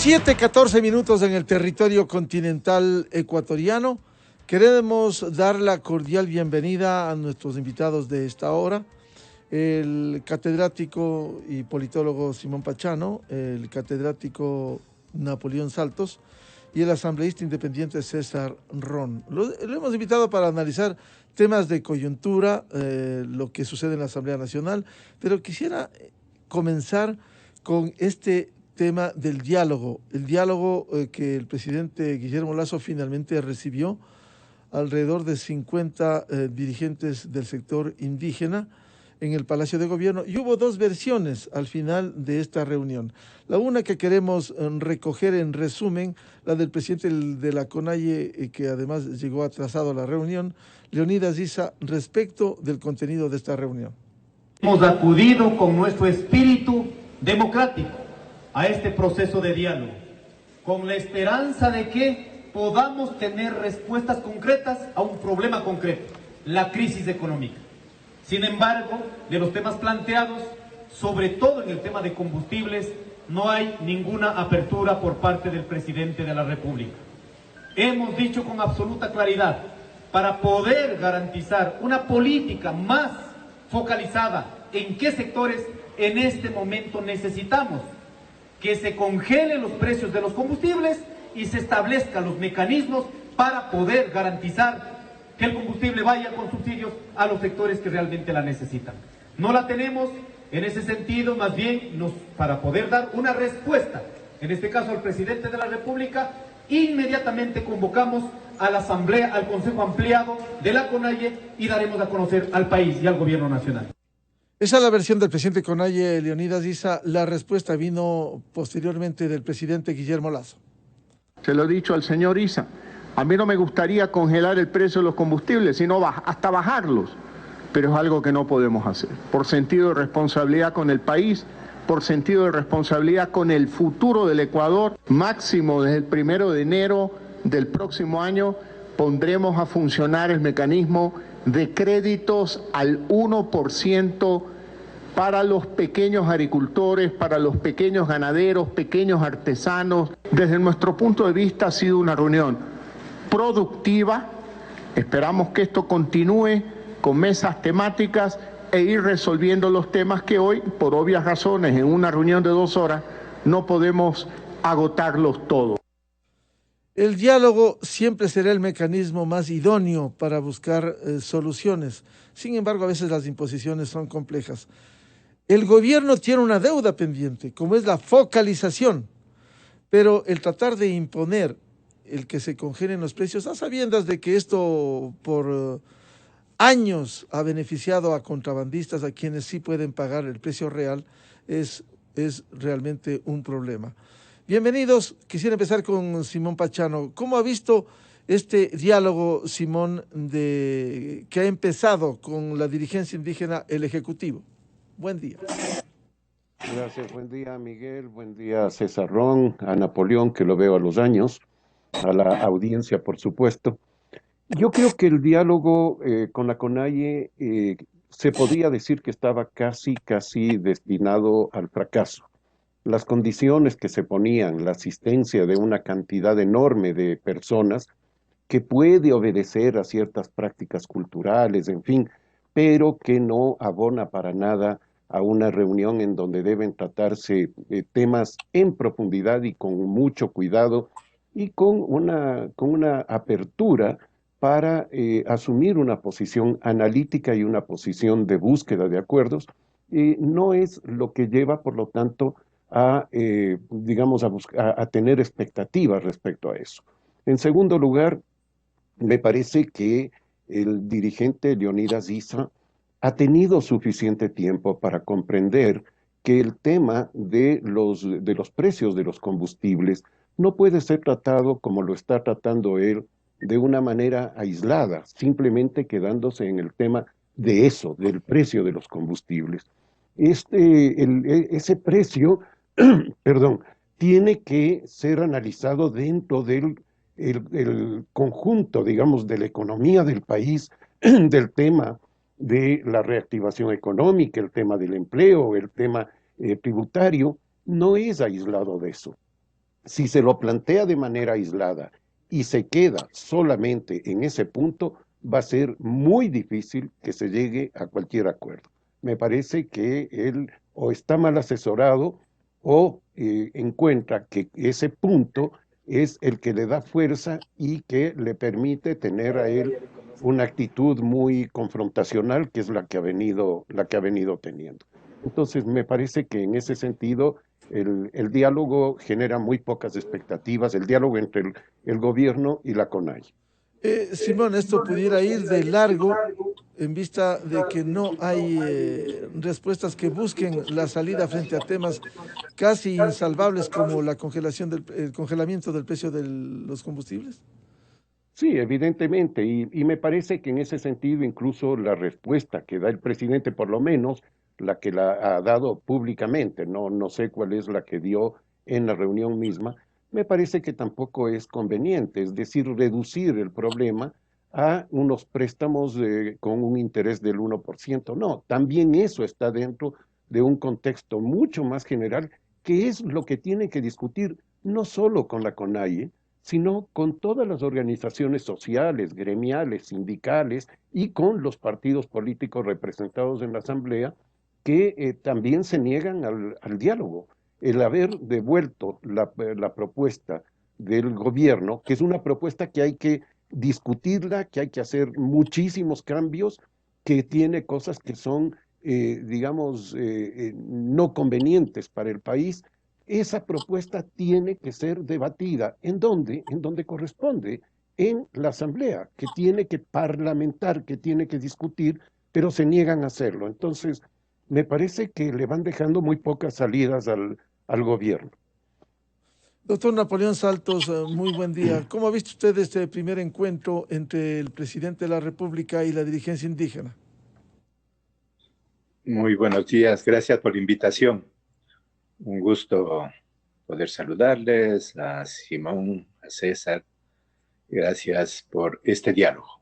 7:14 en el territorio continental ecuatoriano. Queremos dar la cordial bienvenida a nuestros invitados de esta hora, el catedrático y politólogo Simón Pachano, el catedrático Napoleón Saltos y el asambleísta independiente César Ron. Lo hemos invitado para analizar temas de coyuntura, lo que sucede en la Asamblea Nacional, pero quisiera comenzar con este tema del diálogo, el diálogo que el presidente Guillermo Lasso finalmente recibió alrededor de 50 dirigentes del sector indígena en el Palacio de Gobierno, y hubo dos versiones al final de esta reunión. La una que queremos recoger en resumen, la del presidente de la CONAIE, que además llegó atrasado a la reunión, Leonidas Issa, respecto del contenido de esta reunión. Hemos acudido con nuestro espíritu democrático a este proceso de diálogo, con la esperanza de que podamos tener respuestas concretas a un problema concreto, la crisis económica. Sin embargo, de los temas planteados, sobre todo en el tema de combustibles, no hay ninguna apertura por parte del presidente de la República. Hemos dicho con absoluta claridad, para poder garantizar una política más focalizada en qué sectores en este momento necesitamos, que se congelen los precios de los combustibles y se establezcan los mecanismos para poder garantizar que el combustible vaya con subsidios a los sectores que realmente la necesitan. No la tenemos, en ese sentido, más bien, para poder dar una respuesta, en este caso al presidente de la República, inmediatamente convocamos a la Asamblea, al Consejo Ampliado de la CONAIE y daremos a conocer al país y al Gobierno Nacional. Esa es la versión del presidente CONAIE, Leonidas Issa. La respuesta vino posteriormente del presidente Guillermo Lasso. Se lo he dicho al señor Issa. A mí no me gustaría congelar el precio de los combustibles, sino hasta bajarlos. Pero es algo que no podemos hacer. Por sentido de responsabilidad con el país, por sentido de responsabilidad con el futuro del Ecuador, máximo desde el 1 de enero del próximo año, pondremos a funcionar el mecanismo de créditos al 1% para los pequeños agricultores, para los pequeños ganaderos, pequeños artesanos. Desde nuestro punto de vista ha sido una reunión productiva. Esperamos que esto continúe con mesas temáticas e ir resolviendo los temas que hoy, por obvias razones, en una reunión de 2 horas, no podemos agotarlos todos. El diálogo siempre será el mecanismo más idóneo para buscar soluciones. Sin embargo, a veces las imposiciones son complejas. El gobierno tiene una deuda pendiente, como es la focalización, pero el tratar de imponer el que se congelen los precios, a sabiendas de que esto por años ha beneficiado a contrabandistas, a quienes sí pueden pagar el precio real, es realmente un problema. Bienvenidos. Quisiera empezar con Simón Pachano. ¿Cómo ha visto este diálogo, Simón, que ha empezado con la dirigencia indígena, el Ejecutivo? Buen día. Gracias, buen día Miguel, buen día César Ron, a Napoleón, que lo veo a los años, a la audiencia, por supuesto. Yo creo que el diálogo con la CONAIE se podía decir que estaba casi destinado al fracaso. Las condiciones que se ponían, la asistencia de una cantidad enorme de personas que puede obedecer a ciertas prácticas culturales, en fin, pero que no abona para nada a una reunión en donde deben tratarse temas en profundidad y con mucho cuidado y con una apertura para asumir una posición analítica y una posición de búsqueda de acuerdos, no es lo que lleva, por lo tanto, a tener expectativas respecto a eso. En segundo lugar, me parece que el dirigente Leonidas Issa ha tenido suficiente tiempo para comprender que el tema de los precios de los combustibles no puede ser tratado como lo está tratando él, de una manera aislada, simplemente quedándose en el tema de eso, del precio de los combustibles. Ese precio, perdón, tiene que ser analizado dentro del el conjunto, digamos, de la economía del país, del tema de la reactivación económica, el tema del empleo, el tema tributario, no es aislado de eso. Si se lo plantea de manera aislada y se queda solamente en ese punto, va a ser muy difícil que se llegue a cualquier acuerdo. Me parece que él o está mal asesorado o encuentra que ese punto es el que le da fuerza y que le permite tener a él una actitud muy confrontacional, que es la que ha venido teniendo. Entonces, me parece que en ese sentido el diálogo genera muy pocas expectativas, el diálogo entre el gobierno y la CONAI. Simón, esto pudiera ir de largo en vista de que no hay respuestas que busquen la salida frente a temas casi insalvables como la congelación el congelamiento del precio de los combustibles. Sí, evidentemente, y me parece que en ese sentido incluso la respuesta que da el presidente, por lo menos la que la ha dado públicamente, no sé cuál es la que dio en la reunión misma, me parece que tampoco es conveniente, es decir, reducir el problema a unos préstamos con un interés del 1%. No, también eso está dentro de un contexto mucho más general, que es lo que tiene que discutir no solo con la CONAIE, sino con todas las organizaciones sociales, gremiales, sindicales y con los partidos políticos representados en la Asamblea que también se niegan al diálogo. El haber devuelto la propuesta del gobierno, que es una propuesta que hay que discutirla, que hay que hacer muchísimos cambios, que tiene cosas que son, digamos, no convenientes para el país, esa propuesta tiene que ser debatida. ¿En dónde? En donde corresponde, en la Asamblea, que tiene que parlamentar, que tiene que discutir, pero se niegan a hacerlo. Entonces, me parece que le van dejando muy pocas salidas al gobierno. Doctor Napoleón Saltos, muy buen día. ¿Cómo ha visto usted este primer encuentro entre el presidente de la República y la dirigencia indígena? Muy buenos días, gracias por la invitación. Un gusto poder saludarles a Simón, a César. Gracias por este diálogo.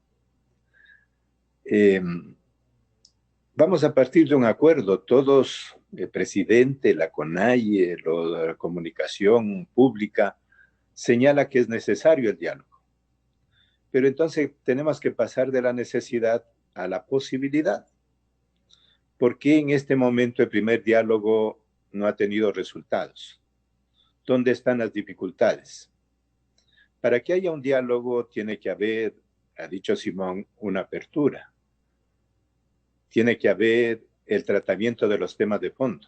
Vamos a partir de un acuerdo. Todos, el presidente, la CONAIE, la comunicación pública, señala que es necesario el diálogo. Pero entonces tenemos que pasar de la necesidad a la posibilidad. ¿Por qué en este momento el primer diálogo no ha tenido resultados? ¿Dónde están las dificultades? Para que haya un diálogo tiene que haber, ha dicho Simón, una apertura. Tiene que haber el tratamiento de los temas de fondo.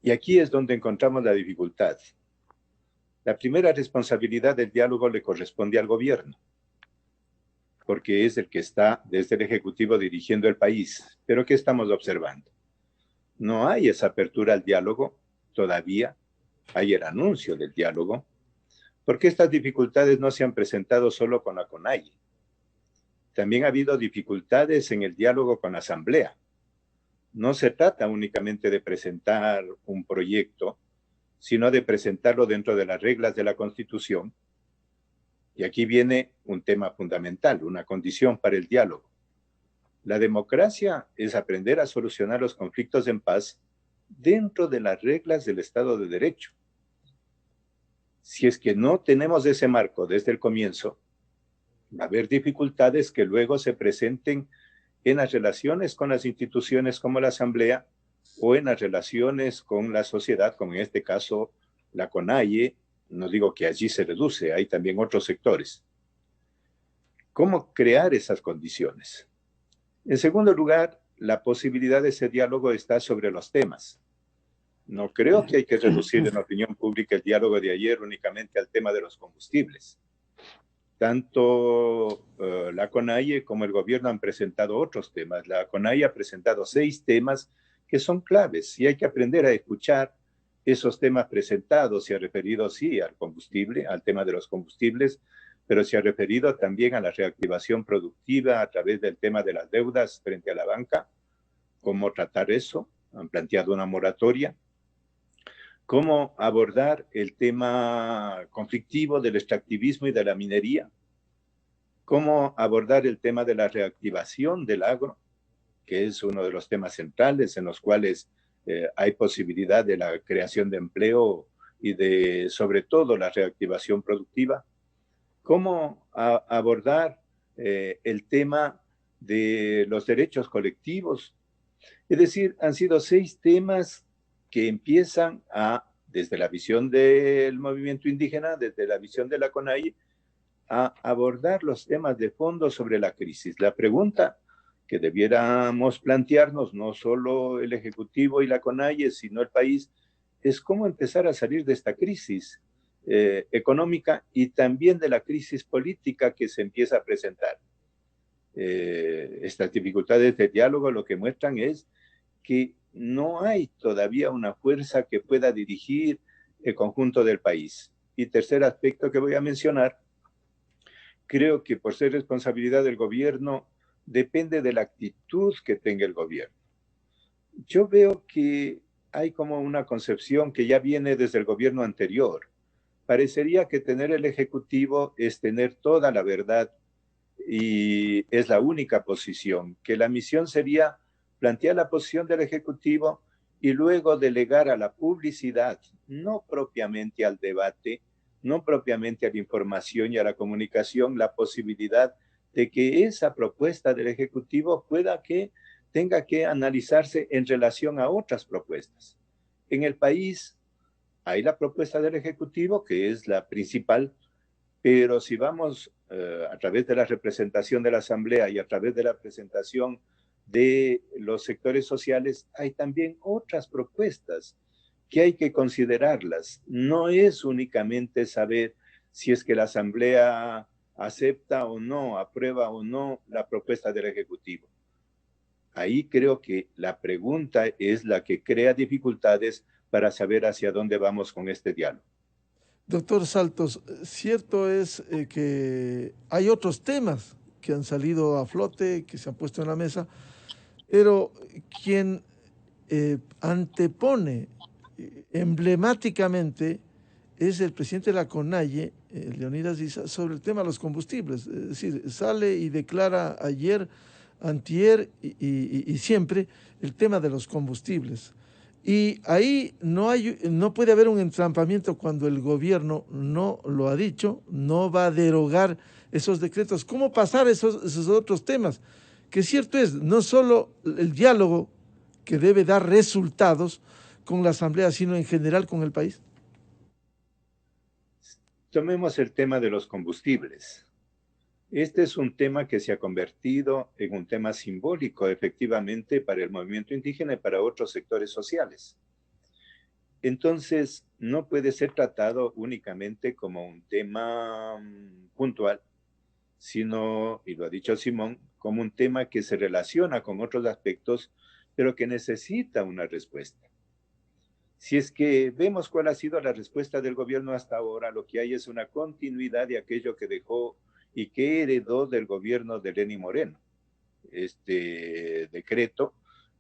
Y aquí es donde encontramos la dificultad. La primera responsabilidad del diálogo le corresponde al gobierno, porque es el que está desde el Ejecutivo dirigiendo el país. Pero ¿qué estamos observando? No hay esa apertura al diálogo todavía. Hay el anuncio del diálogo, porque estas dificultades no se han presentado solo con la CONAIE. También ha habido dificultades en el diálogo con la Asamblea. No se trata únicamente de presentar un proyecto, sino de presentarlo dentro de las reglas de la Constitución. Y aquí viene un tema fundamental, una condición para el diálogo. La democracia es aprender a solucionar los conflictos en paz dentro de las reglas del Estado de Derecho. Si es que no tenemos ese marco desde el comienzo, va a haber dificultades que luego se presenten en las relaciones con las instituciones como la Asamblea o en las relaciones con la sociedad, como en este caso la CONAIE. No digo que allí se reduce, hay también otros sectores. ¿Cómo crear esas condiciones? En segundo lugar, la posibilidad de ese diálogo está sobre los temas. No creo que hay que reducir en la opinión pública el diálogo de ayer únicamente al tema de los combustibles. Tanto la CONAIE como el gobierno han presentado otros temas. La CONAIE ha presentado 6 temas que son claves y hay que aprender a escuchar esos temas presentados. Se ha referido, sí, al combustible, al tema de los combustibles, pero se ha referido también a la reactivación productiva a través del tema de las deudas frente a la banca. ¿Cómo tratar eso? Han planteado una moratoria. ¿Cómo abordar el tema conflictivo del extractivismo y de la minería? ¿Cómo abordar el tema de la reactivación del agro, que es uno de los temas centrales en los cuales hay posibilidad de la creación de empleo y de, sobre todo, la reactivación productiva. ¿Cómo abordar el tema de los derechos colectivos? Es decir, han sido 6 temas que empiezan desde la visión del movimiento indígena, desde la visión de la CONAIE, a abordar los temas de fondo sobre la crisis. La pregunta que debiéramos plantearnos, no solo el Ejecutivo y la CONAIE, sino el país, es cómo empezar a salir de esta crisis económica y también de la crisis política que se empieza a presentar. Estas dificultades de diálogo lo que muestran es que no hay todavía una fuerza que pueda dirigir el conjunto del país. Y tercer aspecto que voy a mencionar, creo que por ser responsabilidad del gobierno, depende de la actitud que tenga el gobierno. Yo veo que hay como una concepción que ya viene desde el gobierno anterior. Parecería que tener el Ejecutivo es tener toda la verdad y es la única posición, que la misión sería plantear la posición del Ejecutivo y luego delegar a la publicidad, no propiamente al debate, no propiamente a la información y a la comunicación, la posibilidad de que esa propuesta del Ejecutivo tenga que analizarse en relación a otras propuestas. En el país hay la propuesta del Ejecutivo, que es la principal, pero si vamos a través de la representación de la Asamblea y a través de la presentación de los sectores sociales, hay también otras propuestas que hay que considerarlas. No es únicamente saber si es que la Asamblea acepta o no, aprueba o no la propuesta del Ejecutivo. Ahí creo que la pregunta es la que crea dificultades para saber hacia dónde vamos con este diálogo. Doctor Saltos, cierto es que hay otros temas que han salido a flote, que se han puesto en la mesa, pero quien antepone emblemáticamente es el presidente de la CONAIE, Leonidas Issa, sobre el tema de los combustibles. Es decir, sale y declara ayer, antier y siempre el tema de los combustibles. Y ahí no puede haber un entrampamiento cuando el gobierno no lo ha dicho, no va a derogar esos decretos. ¿Cómo pasar esos otros temas? Que cierto es, no solo el diálogo que debe dar resultados con la Asamblea, sino en general con el país. Tomemos el tema de los combustibles. Este es un tema que se ha convertido en un tema simbólico, efectivamente, para el movimiento indígena y para otros sectores sociales. Entonces, no puede ser tratado únicamente como un tema puntual, sino, y lo ha dicho Simón, como un tema que se relaciona con otros aspectos, pero que necesita una respuesta. Si es que vemos cuál ha sido la respuesta del gobierno hasta ahora, lo que hay es una continuidad de aquello que dejó y que heredó del gobierno de Lenín Moreno. Este decreto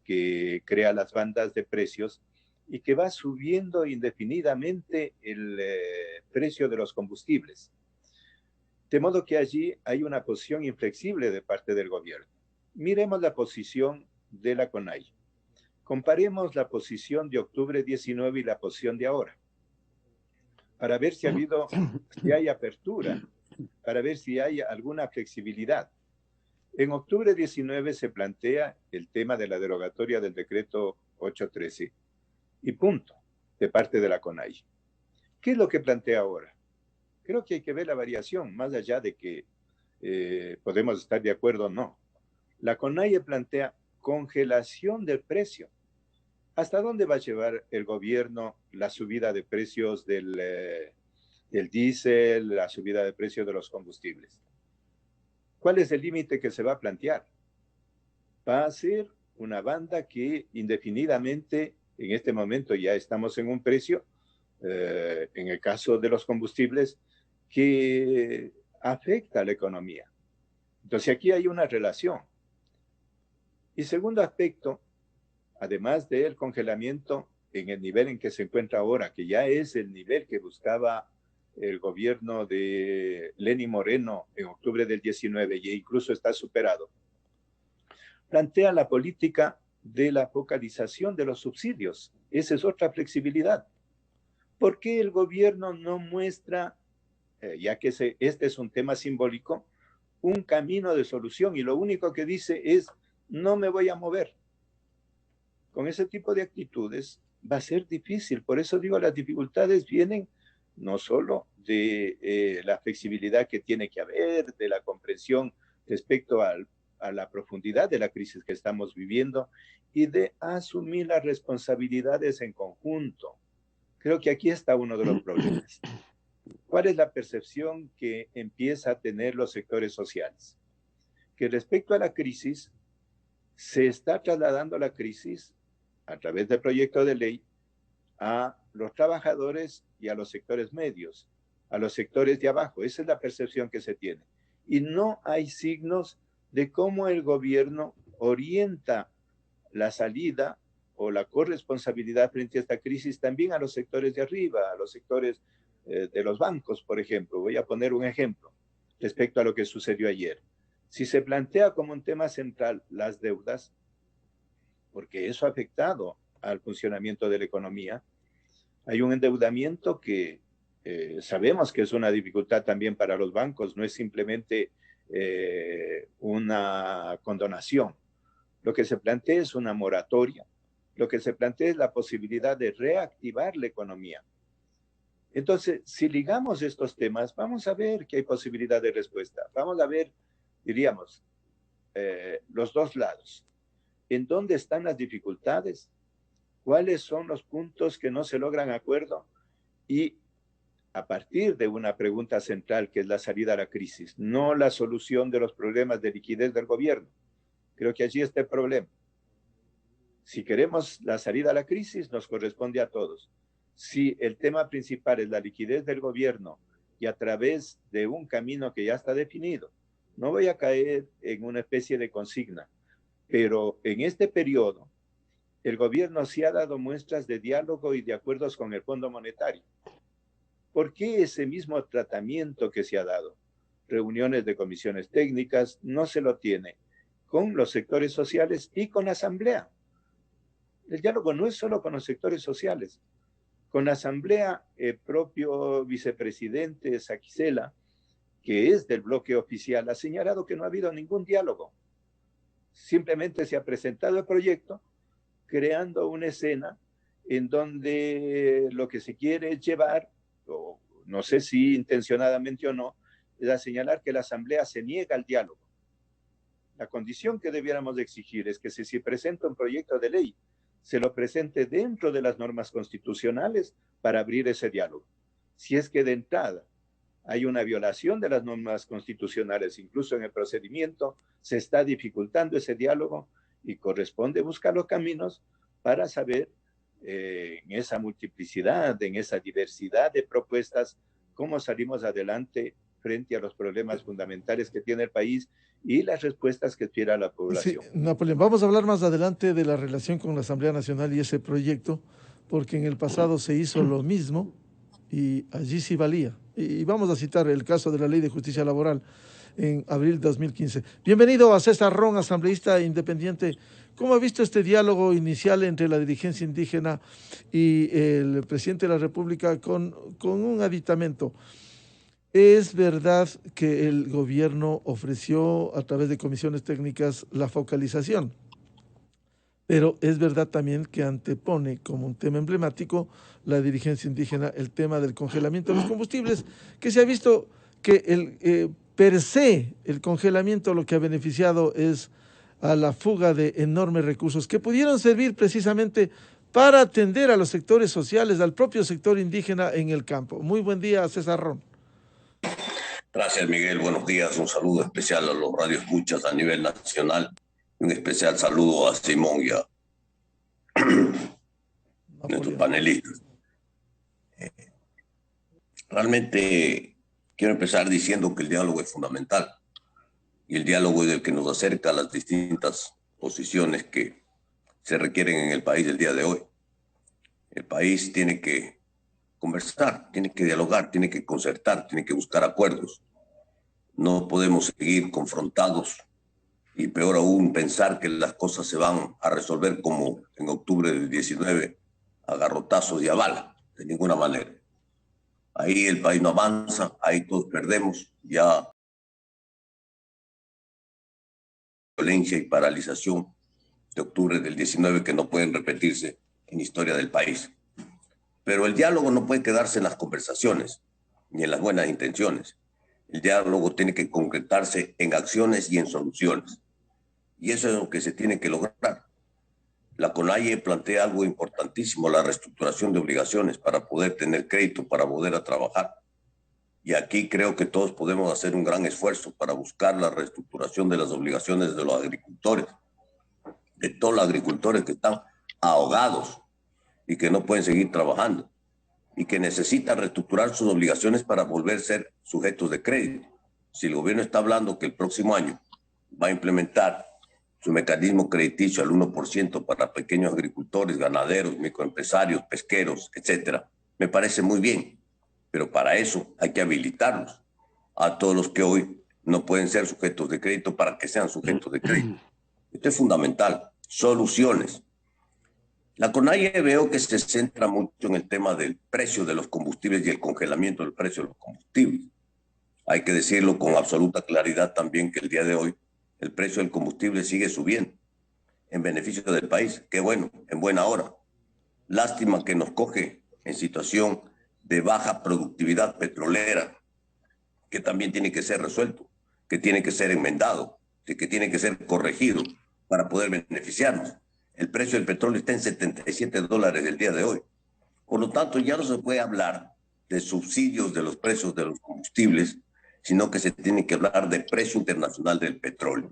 que crea las bandas de precios y que va subiendo indefinidamente el precio de los combustibles. De modo que allí hay una posición inflexible de parte del gobierno. Miremos la posición de la CONAIE. Comparemos la posición de octubre 19 y la posición de ahora, para ver si hay apertura, para ver si hay alguna flexibilidad. En octubre 19 se plantea el tema de la derogatoria del decreto 813 y punto, de parte de la CONAIE. ¿Qué es lo que plantea ahora? Creo que hay que ver la variación, más allá de que podemos estar de acuerdo o no. La CONAIE plantea congelación del precio. ¿Hasta dónde va a llevar el gobierno la subida de precios del diésel, la subida de precios de los combustibles? ¿Cuál es el límite que se va a plantear? Va a ser una banda que indefinidamente, en este momento ya estamos en un precio, en el caso de los combustibles, que afecta a la economía. Entonces aquí hay una relación. Y segundo aspecto, además del congelamiento en el nivel en que se encuentra ahora, que ya es el nivel que buscaba el gobierno de Lenín Moreno en octubre del 19 e incluso está superado, plantea la política de la focalización de los subsidios. Esa es otra flexibilidad. ¿por qué el gobierno no muestra, ya que este es un tema simbólico, un camino de solución? Y lo único que dice es, no me voy a mover. Con ese tipo de actitudes va a ser difícil. Por eso digo, las dificultades vienen no solo de la flexibilidad que tiene que haber, de la comprensión respecto a la profundidad de la crisis que estamos viviendo y de asumir las responsabilidades en conjunto. Creo que aquí está uno de los problemas. ¿Cuál es la percepción que empieza a tener los sectores sociales? Que respecto a la crisis, se está trasladando la crisis a través del proyecto de ley a los trabajadores y a los sectores medios, a los sectores de abajo. Esa es la percepción que se tiene. Y no hay signos de cómo el gobierno orienta la salida o la corresponsabilidad frente a esta crisis también a los sectores de arriba, a los sectores de los bancos, por ejemplo. Voy a poner un ejemplo respecto a lo que sucedió ayer. Si se plantea como un tema central las deudas, porque eso ha afectado al funcionamiento de la economía, hay un endeudamiento que sabemos que es una dificultad también para los bancos, no es simplemente una condonación. Lo que se plantea es una moratoria, lo que se plantea es la posibilidad de reactivar la economía. Entonces, si ligamos estos temas, vamos a ver que hay posibilidad de respuesta. Vamos a ver, diríamos, los dos lados. ¿En dónde están las dificultades? ¿Cuáles son los puntos que no se logran acuerdo? Y a partir de una pregunta central, que es la salida a la crisis, no la solución de los problemas de liquidez del gobierno. Creo que allí está el problema. Si queremos la salida a la crisis, nos corresponde a todos. Si el tema principal es la liquidez del gobierno y a través de un camino que ya está definido, no voy a caer en una especie de consigna, pero en este periodo el gobierno sí ha dado muestras de diálogo y de acuerdos con el Fondo Monetario. ¿Por qué ese mismo tratamiento que se ha dado, reuniones de comisiones técnicas, no se lo tiene con los sectores sociales y con la Asamblea? El diálogo no es solo con los sectores sociales. Con la Asamblea, el propio vicepresidente Saquicela, que es del bloque oficial, ha señalado que no ha habido ningún diálogo. Simplemente se ha presentado el proyecto, creando una escena en donde lo que se quiere es llevar, o no sé si intencionadamente o no, es a señalar que la Asamblea se niega al diálogo. La condición que debiéramos de exigir es que si se presenta un proyecto de ley, se lo presente dentro de las normas constitucionales para abrir ese diálogo. Si es que de entrada hay una violación de las normas constitucionales, incluso en el procedimiento, se está dificultando ese diálogo y corresponde buscar los caminos para saber en esa multiplicidad, en esa diversidad de propuestas, cómo salimos adelante frente a los problemas fundamentales que tiene el país y las respuestas que espera la población. Sí, Napoleón, vamos a hablar más adelante de la relación con la Asamblea Nacional y ese proyecto, porque en el pasado se hizo lo mismo y allí sí valía. Y vamos a citar el caso de la Ley de Justicia Laboral en abril de 2015. Bienvenido a César Ron, asambleísta independiente. ¿Cómo ha visto este diálogo inicial entre la dirigencia indígena y el presidente de la República con un aditamento? Es verdad que el gobierno ofreció a través de comisiones técnicas la focalización, pero es verdad también que antepone como un tema emblemático la dirigencia indígena el tema del congelamiento de los combustibles, que se ha visto que per se el congelamiento lo que ha beneficiado es a la fuga de enormes recursos que pudieron servir precisamente para atender a los sectores sociales, al propio sector indígena en el campo. Muy buen día, César Ron. Gracias, Miguel. Buenos días. Un saludo especial a los radioescuchas a nivel nacional. Un especial saludo a Simón y a nuestros panelistas. Realmente quiero empezar diciendo que el diálogo es fundamental. Y el diálogo es el que nos acerca a las distintas posiciones que se requieren en el país el día de hoy. El país tiene que conversar, tiene que dialogar, tiene que concertar, tiene que buscar acuerdos. No podemos seguir confrontados y peor aún pensar que las cosas se van a resolver como en octubre del 19 a garrotazos y a bala. Es de ninguna manera. Ahí el país no avanza, ahí todos perdemos, ya violencia y paralización de octubre del 19 que no pueden repetirse en la historia del país. Pero el diálogo no puede quedarse en las conversaciones ni en las buenas intenciones. El diálogo tiene que concretarse en acciones y en soluciones. Y eso es lo que se tiene que lograr. La CONAIE plantea algo importantísimo, la reestructuración de obligaciones para poder tener crédito, para poder trabajar. Y aquí creo que todos podemos hacer un gran esfuerzo para buscar la reestructuración de las obligaciones de los agricultores, de todos los agricultores que están ahogados y que no pueden seguir trabajando y que necesitan reestructurar sus obligaciones para volver a ser sujetos de crédito. Si el gobierno está hablando que el próximo año va a implementar su mecanismo crediticio al 1% para pequeños agricultores, ganaderos, microempresarios, pesqueros, etcétera, me parece muy bien, pero para eso hay que habilitarlos a todos los que hoy no pueden ser sujetos de crédito para que sean sujetos de crédito. Esto es fundamental. Soluciones. La CONAIE veo que se centra mucho en el tema del precio de los combustibles y el congelamiento del precio de los combustibles. Hay que decirlo con absoluta claridad también que el día de hoy el precio del combustible sigue subiendo en beneficio del país. Qué bueno, en buena hora. Lástima que nos coge en situación de baja productividad petrolera, que también tiene que ser resuelto, que tiene que ser enmendado, que tiene que ser corregido para poder beneficiarnos. El precio del petróleo está en $77 el día de hoy. Por lo tanto, ya no se puede hablar de subsidios de los precios de los combustibles, sino que se tiene que hablar de precio internacional del petróleo.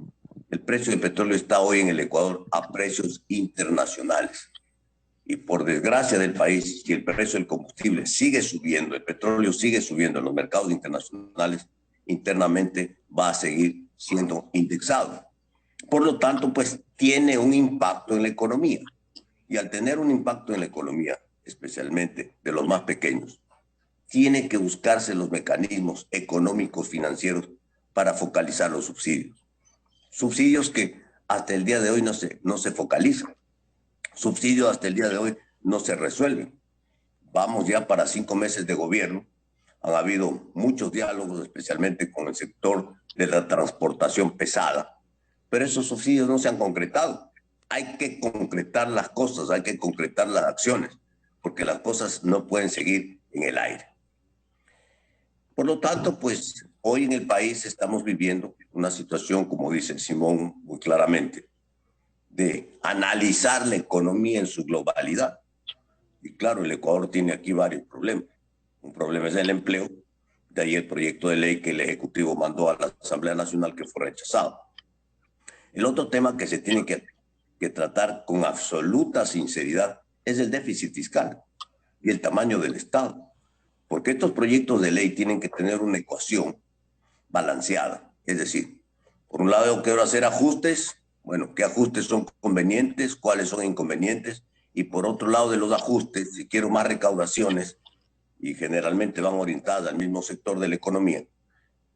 El precio del petróleo está hoy en el Ecuador a precios internacionales. Y por desgracia del país, si el precio del combustible sigue subiendo, el petróleo sigue subiendo en los mercados internacionales, internamente va a seguir siendo indexado. Por lo tanto, pues tiene un impacto en la economía. Y al tener un impacto en la economía, especialmente de los más pequeños, tiene que buscarse los mecanismos económicos financieros para focalizar los subsidios. Subsidios que hasta el día de hoy no se focalizan. Subsidios hasta el día de hoy no se resuelven. Vamos ya para 5 meses de gobierno. Han habido muchos diálogos, especialmente con el sector de la transportación pesada, pero esos subsidios no se han concretado. Hay que concretar las cosas, hay que concretar las acciones, porque las cosas no pueden seguir en el aire. Por lo tanto, pues hoy en el país estamos viviendo una situación, como dice Simón muy claramente, de analizar la economía en su globalidad. Y claro, el Ecuador tiene aquí varios problemas. Un problema es el empleo, de ahí el proyecto de ley que el Ejecutivo mandó a la Asamblea Nacional que fue rechazado. El otro tema que se tiene que tratar con absoluta sinceridad es el déficit fiscal y el tamaño del Estado. Porque estos proyectos de ley tienen que tener una ecuación balanceada. Es decir, por un lado quiero hacer ajustes, bueno, ¿qué ajustes son convenientes? ¿Cuáles son inconvenientes? Y por otro lado de los ajustes, si quiero más recaudaciones, y generalmente van orientadas al mismo sector de la economía,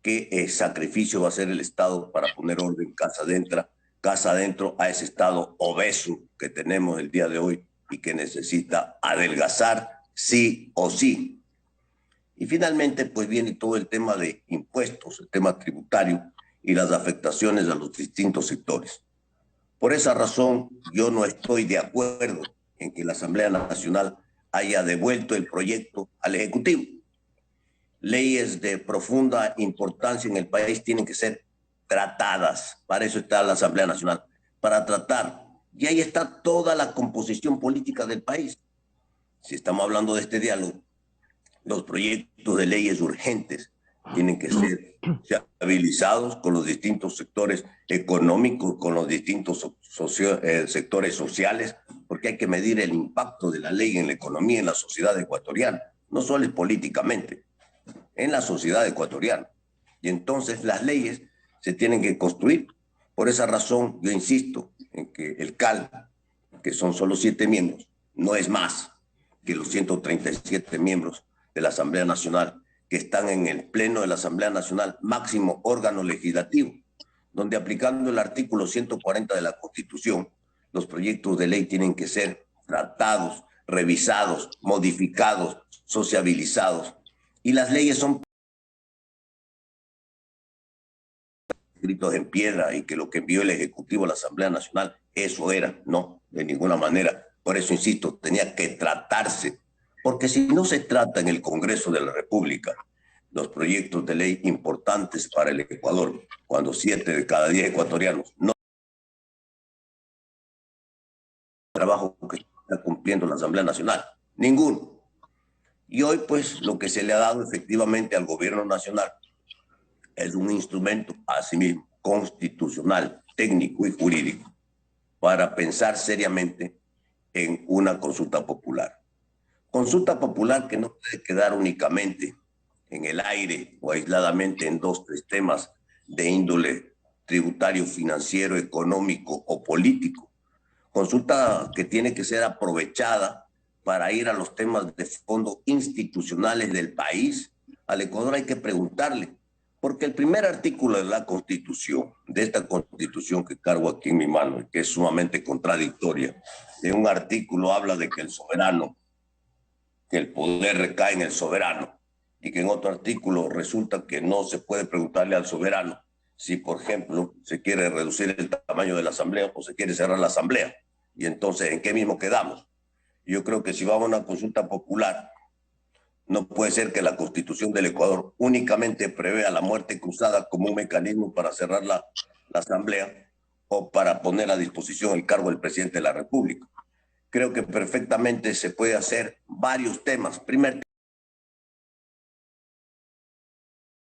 ¿qué sacrificio va a hacer el Estado para poner orden casa adentro a ese Estado obeso que tenemos el día de hoy y que necesita adelgazar sí o sí? Y finalmente, pues viene todo el tema de impuestos, el tema tributario y las afectaciones a los distintos sectores. Por esa razón, yo no estoy de acuerdo en que la Asamblea Nacional haya devuelto el proyecto al Ejecutivo. Leyes de profunda importancia en el país tienen que ser tratadas. Para eso está la Asamblea Nacional, para tratar. Y ahí está toda la composición política del país. Si estamos hablando de este diálogo, los proyectos de leyes urgentes tienen que ser estabilizados con los distintos sectores económicos, con los distintos sectores sociales, porque hay que medir el impacto de la ley en la economía, en la sociedad ecuatoriana, no solo es políticamente, en la sociedad ecuatoriana. Y entonces las leyes se tienen que construir. Por esa razón yo insisto en que el CAL, que son solo 7 miembros, no es más que los 137 miembros de la Asamblea Nacional, que están en el Pleno de la Asamblea Nacional, máximo órgano legislativo, donde aplicando el artículo 140 de la Constitución, los proyectos de ley tienen que ser tratados, revisados, modificados, sociabilizados. Y las leyes son escritos en piedra y que lo que envió el Ejecutivo a la Asamblea Nacional, eso era, no, de ninguna manera. Por eso, insisto, tenía que tratarse, porque si no se trata en el Congreso de la República los proyectos de ley importantes para el Ecuador, cuando 7 de cada 10 ecuatorianos no trabajo que está cumpliendo la Asamblea Nacional, ninguno. Y hoy, pues, lo que se le ha dado efectivamente al gobierno nacional es un instrumento, asimismo, constitucional, técnico y jurídico, para pensar seriamente en una consulta popular. Consulta popular que no puede quedar únicamente en el aire o aisladamente en 2 o 3 temas de índole tributario, financiero, económico o político. Consulta que tiene que ser aprovechada para ir a los temas de fondo institucionales del país. Al Ecuador hay que preguntarle, porque el primer artículo de la Constitución, de esta Constitución que cargo aquí en mi mano y que es sumamente contradictoria, de un artículo habla de que el soberano, que el poder recae en el soberano, y que en otro artículo resulta que no se puede preguntarle al soberano si, por ejemplo, se quiere reducir el tamaño de la Asamblea o se quiere cerrar la Asamblea. Y entonces, ¿en qué mismo quedamos? Yo creo que si vamos a una consulta popular, no puede ser que la Constitución del Ecuador únicamente prevea la muerte cruzada como un mecanismo para cerrar la Asamblea o para poner a disposición el cargo del presidente de la República. Creo que perfectamente se puede hacer varios temas. Primer,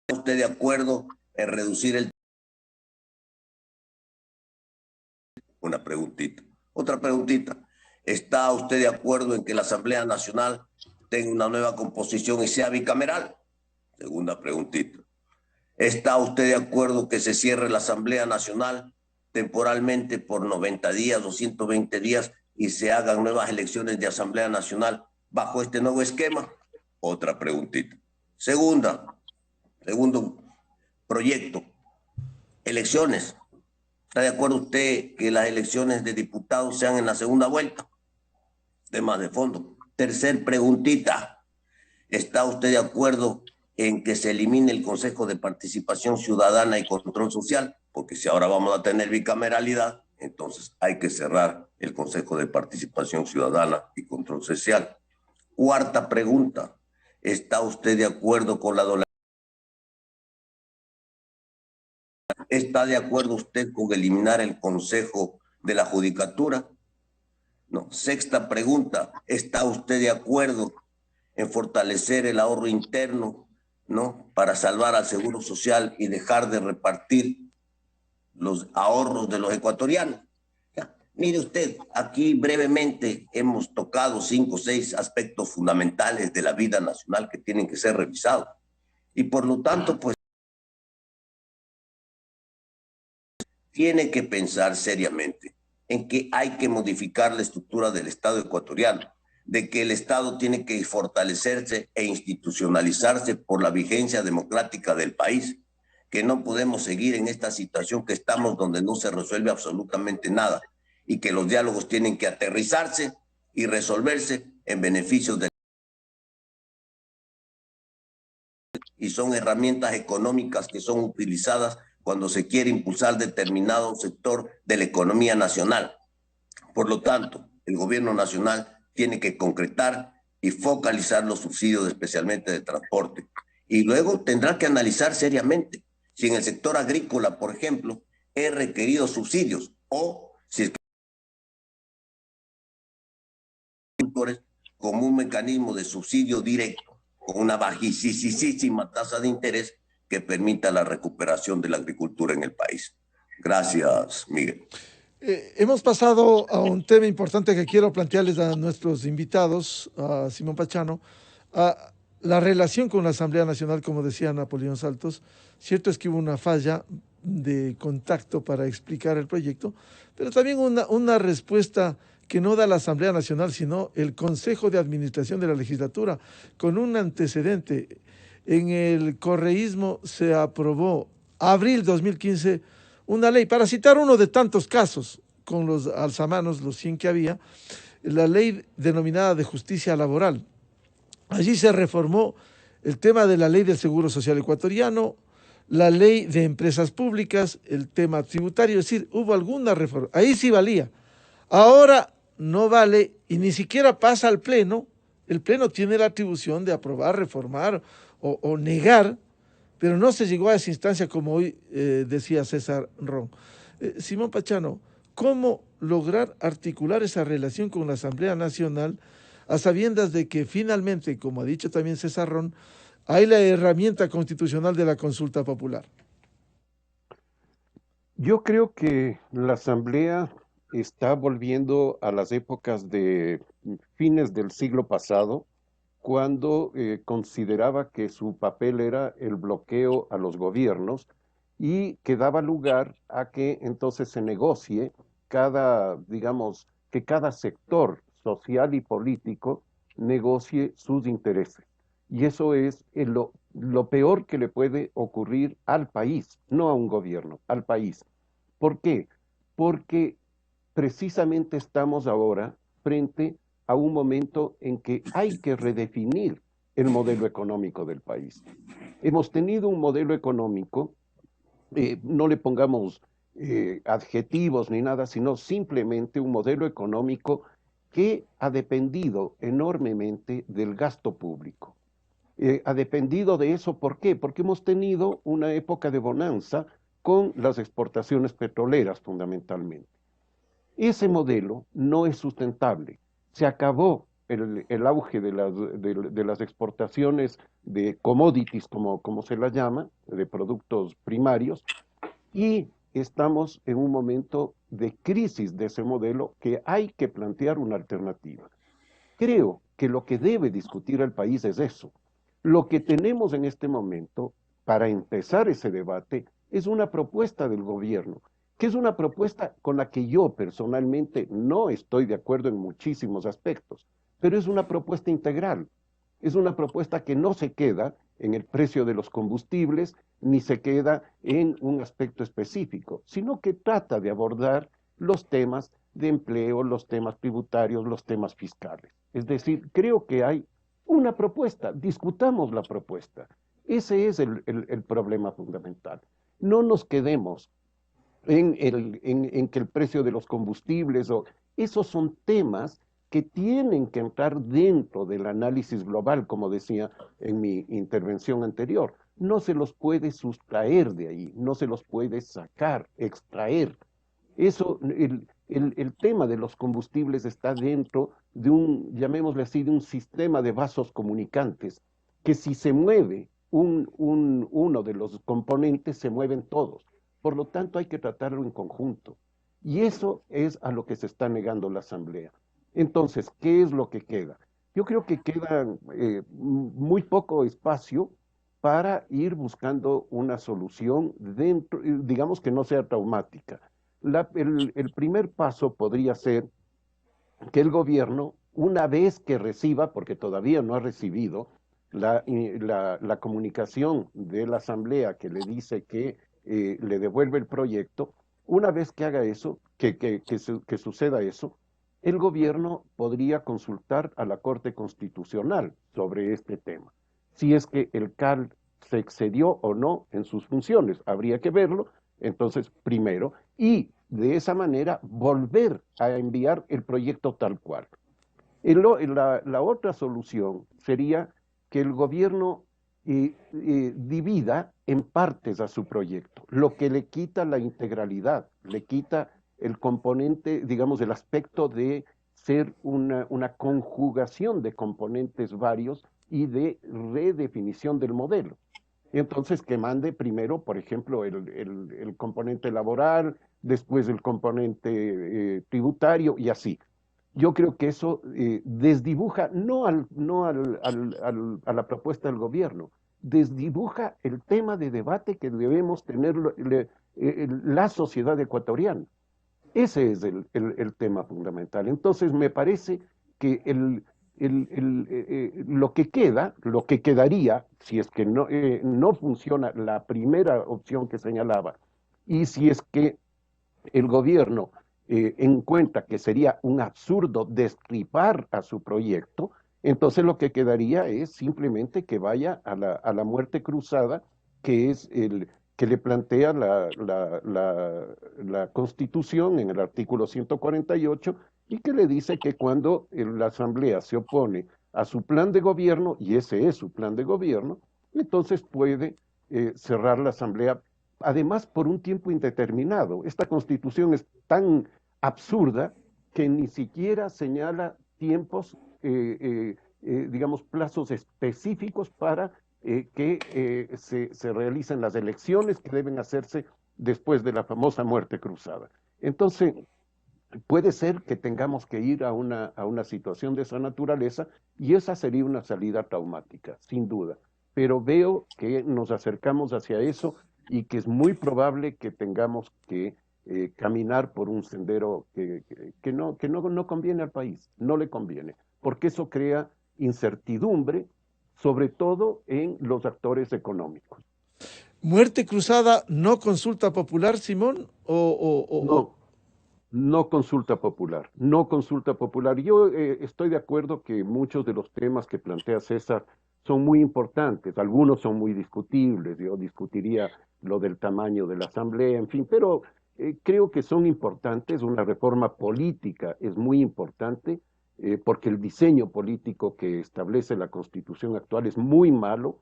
¿está usted de acuerdo en reducir el... Una preguntita. Otra preguntita. ¿Está usted de acuerdo en que la Asamblea Nacional tenga una nueva composición y sea bicameral? Segunda preguntita. ¿Está usted de acuerdo que se cierre la Asamblea Nacional temporalmente por 90 días o 120 días y se hagan nuevas elecciones de Asamblea Nacional bajo este nuevo esquema? Otra preguntita. Segundo proyecto. Elecciones. ¿Está de acuerdo usted que las elecciones de diputados sean en la segunda vuelta? Temas de fondo. Tercer preguntita. ¿Está usted de acuerdo en que se elimine el Consejo de Participación Ciudadana y Control Social? Porque si ahora vamos a tener bicameralidad, entonces hay que cerrar el Consejo de Participación Ciudadana y Control Social. Cuarta pregunta. ¿Está usted de acuerdo con la dolarización? ¿Está de acuerdo usted con eliminar el Consejo de la Judicatura? No. Sexta pregunta. ¿Está usted de acuerdo en fortalecer el ahorro interno, ¿no?, para salvar al Seguro Social y dejar de repartir los ahorros de los ecuatorianos? Ya. Mire usted, aquí brevemente hemos tocado 5 o 6 aspectos fundamentales de la vida nacional que tienen que ser revisados. Y por lo tanto, pues, tiene que pensar seriamente en que hay que modificar la estructura del Estado ecuatoriano, de que el Estado tiene que fortalecerse e institucionalizarse por la vigencia democrática del país, que no podemos seguir en esta situación que estamos donde no se resuelve absolutamente nada y que los diálogos tienen que aterrizarse y resolverse en beneficio de... Y son herramientas económicas que son utilizadas cuando se quiere impulsar determinado sector de la economía nacional. Por lo tanto, el gobierno nacional tiene que concretar y focalizar los subsidios, especialmente de transporte. Y luego tendrá que analizar seriamente si en el sector agrícola, por ejemplo, es requerido subsidios o si es como un mecanismo de subsidio directo con una bajísima tasa de interés que permita la recuperación de la agricultura en el país. Gracias, Miguel. Hemos pasado a un tema importante que quiero plantearles a nuestros invitados, a Simón Pachano, a la relación con la Asamblea Nacional, como decía Napoleón Saltos. Cierto es que hubo una falla de contacto para explicar el proyecto, pero también una respuesta que no da la Asamblea Nacional, sino el Consejo de Administración de la Legislatura, con un antecedente. En el correísmo se aprobó, abril 2015, una ley, para citar uno de tantos casos, con los alzamanos, los 100 que había, la ley denominada de justicia laboral. Allí se reformó el tema de la ley del Seguro Social ecuatoriano, la ley de empresas públicas, el tema tributario, es decir, hubo alguna reforma. Ahí sí valía. Ahora no vale y ni siquiera pasa al Pleno. El Pleno tiene la atribución de aprobar, reformar o negar, pero no se llegó a esa instancia como hoy decía César Ron. Simón Pachano, ¿cómo lograr articular esa relación con la Asamblea Nacional a sabiendas de que finalmente, como ha dicho también César Ron, hay la herramienta constitucional de la consulta popular? Yo creo que la Asamblea está volviendo a las épocas de fines del siglo pasado, cuando consideraba que su papel era el bloqueo a los gobiernos y que daba lugar a que entonces se negocie digamos, que cada sector social y político negocie sus intereses. Y eso es lo peor que le puede ocurrir al país, no a un gobierno, al país. ¿Por qué? Porque precisamente estamos ahora frente a un momento en que hay que redefinir el modelo económico del país. Hemos tenido un modelo económico, no le pongamos adjetivos ni nada, sino simplemente un modelo económico que ha dependido enormemente del gasto público. Ha dependido de eso, ¿por qué? Porque hemos tenido una época de bonanza con las exportaciones petroleras fundamentalmente. Ese modelo no es sustentable. Se acabó el auge de las exportaciones de commodities, como se las llama, de productos primarios, y estamos en un momento de crisis de ese modelo que hay que plantear una alternativa. Creo que lo que debe discutir el país es eso. Lo que tenemos en este momento para empezar ese debate es una propuesta del gobierno, que es una propuesta con la que yo personalmente no estoy de acuerdo en muchísimos aspectos, pero es una propuesta integral. Es una propuesta que no se queda en el precio de los combustibles, ni se queda en un aspecto específico, sino que trata de abordar los temas de empleo, los temas tributarios, los temas fiscales. Es decir, creo que hay una propuesta, discutamos la propuesta. Ese es el problema fundamental. No nos quedemos en que el precio de los combustibles, esos son temas que tienen que entrar dentro del análisis global, como decía en mi intervención anterior. No se los puede sustraer de ahí, no se los puede sacar, extraer. Eso, el tema de los combustibles está dentro de llamémosle así, de un sistema de vasos comunicantes, que si se mueve uno de los componentes, se mueven todos. Por lo tanto, hay que tratarlo en conjunto. Y eso es a lo que se está negando la Asamblea. Entonces, ¿qué es lo que queda? Yo creo que queda muy poco espacio para ir buscando una solución dentro, digamos que no sea traumática. El primer paso podría ser que el gobierno, una vez que reciba, porque todavía no ha recibido, la comunicación de la Asamblea que le dice que le devuelve el proyecto, una vez que haga eso, que suceda eso, el gobierno podría consultar a la Corte Constitucional sobre este tema. Si es que el CAL se excedió o no en sus funciones, habría que verlo, entonces, primero, y de esa manera volver a enviar el proyecto tal cual. La otra solución sería que el gobierno divida en partes a su proyecto, lo que le quita la integralidad, le quita el componente, digamos, el aspecto de ser una conjugación de componentes varios y de redefinición del modelo. Entonces, que mande primero, por ejemplo, el componente laboral, después el componente tributario y así. Yo creo que eso desdibuja, no a la propuesta del gobierno, desdibuja el tema de debate que debemos tener la sociedad ecuatoriana. Ese es el tema fundamental. Entonces, me parece que lo que quedaría, si es que no funciona la primera opción que señalaba, y si es que el gobierno encuentra que sería un absurdo destripar a su proyecto, Entonces lo que quedaría es simplemente que vaya a la muerte cruzada, que es el que le plantea la Constitución en el artículo 148 y que le dice que cuando la Asamblea se opone a su plan de gobierno, y ese es su plan de gobierno, entonces puede cerrar la Asamblea, además por un tiempo indeterminado. Esta Constitución es tan absurda que ni siquiera señala tiempos, digamos, plazos específicos para que se realicen las elecciones que deben hacerse después de la famosa muerte cruzada. Entonces, puede ser que tengamos que ir a una situación de esa naturaleza y esa sería una salida traumática, sin duda. Pero veo que nos acercamos hacia eso y que es muy probable que tengamos que caminar por un sendero que no conviene al país, no le conviene, porque eso crea incertidumbre, sobre todo en los actores económicos. ¿Muerte cruzada, no consulta popular, Simón? No, no consulta popular, no consulta popular. Yo estoy de acuerdo que muchos de los temas que plantea César son muy importantes, algunos son muy discutibles, yo discutiría lo del tamaño de la Asamblea, en fin, pero creo que son importantes, una reforma política es muy importante, porque el diseño político que establece la Constitución actual es muy malo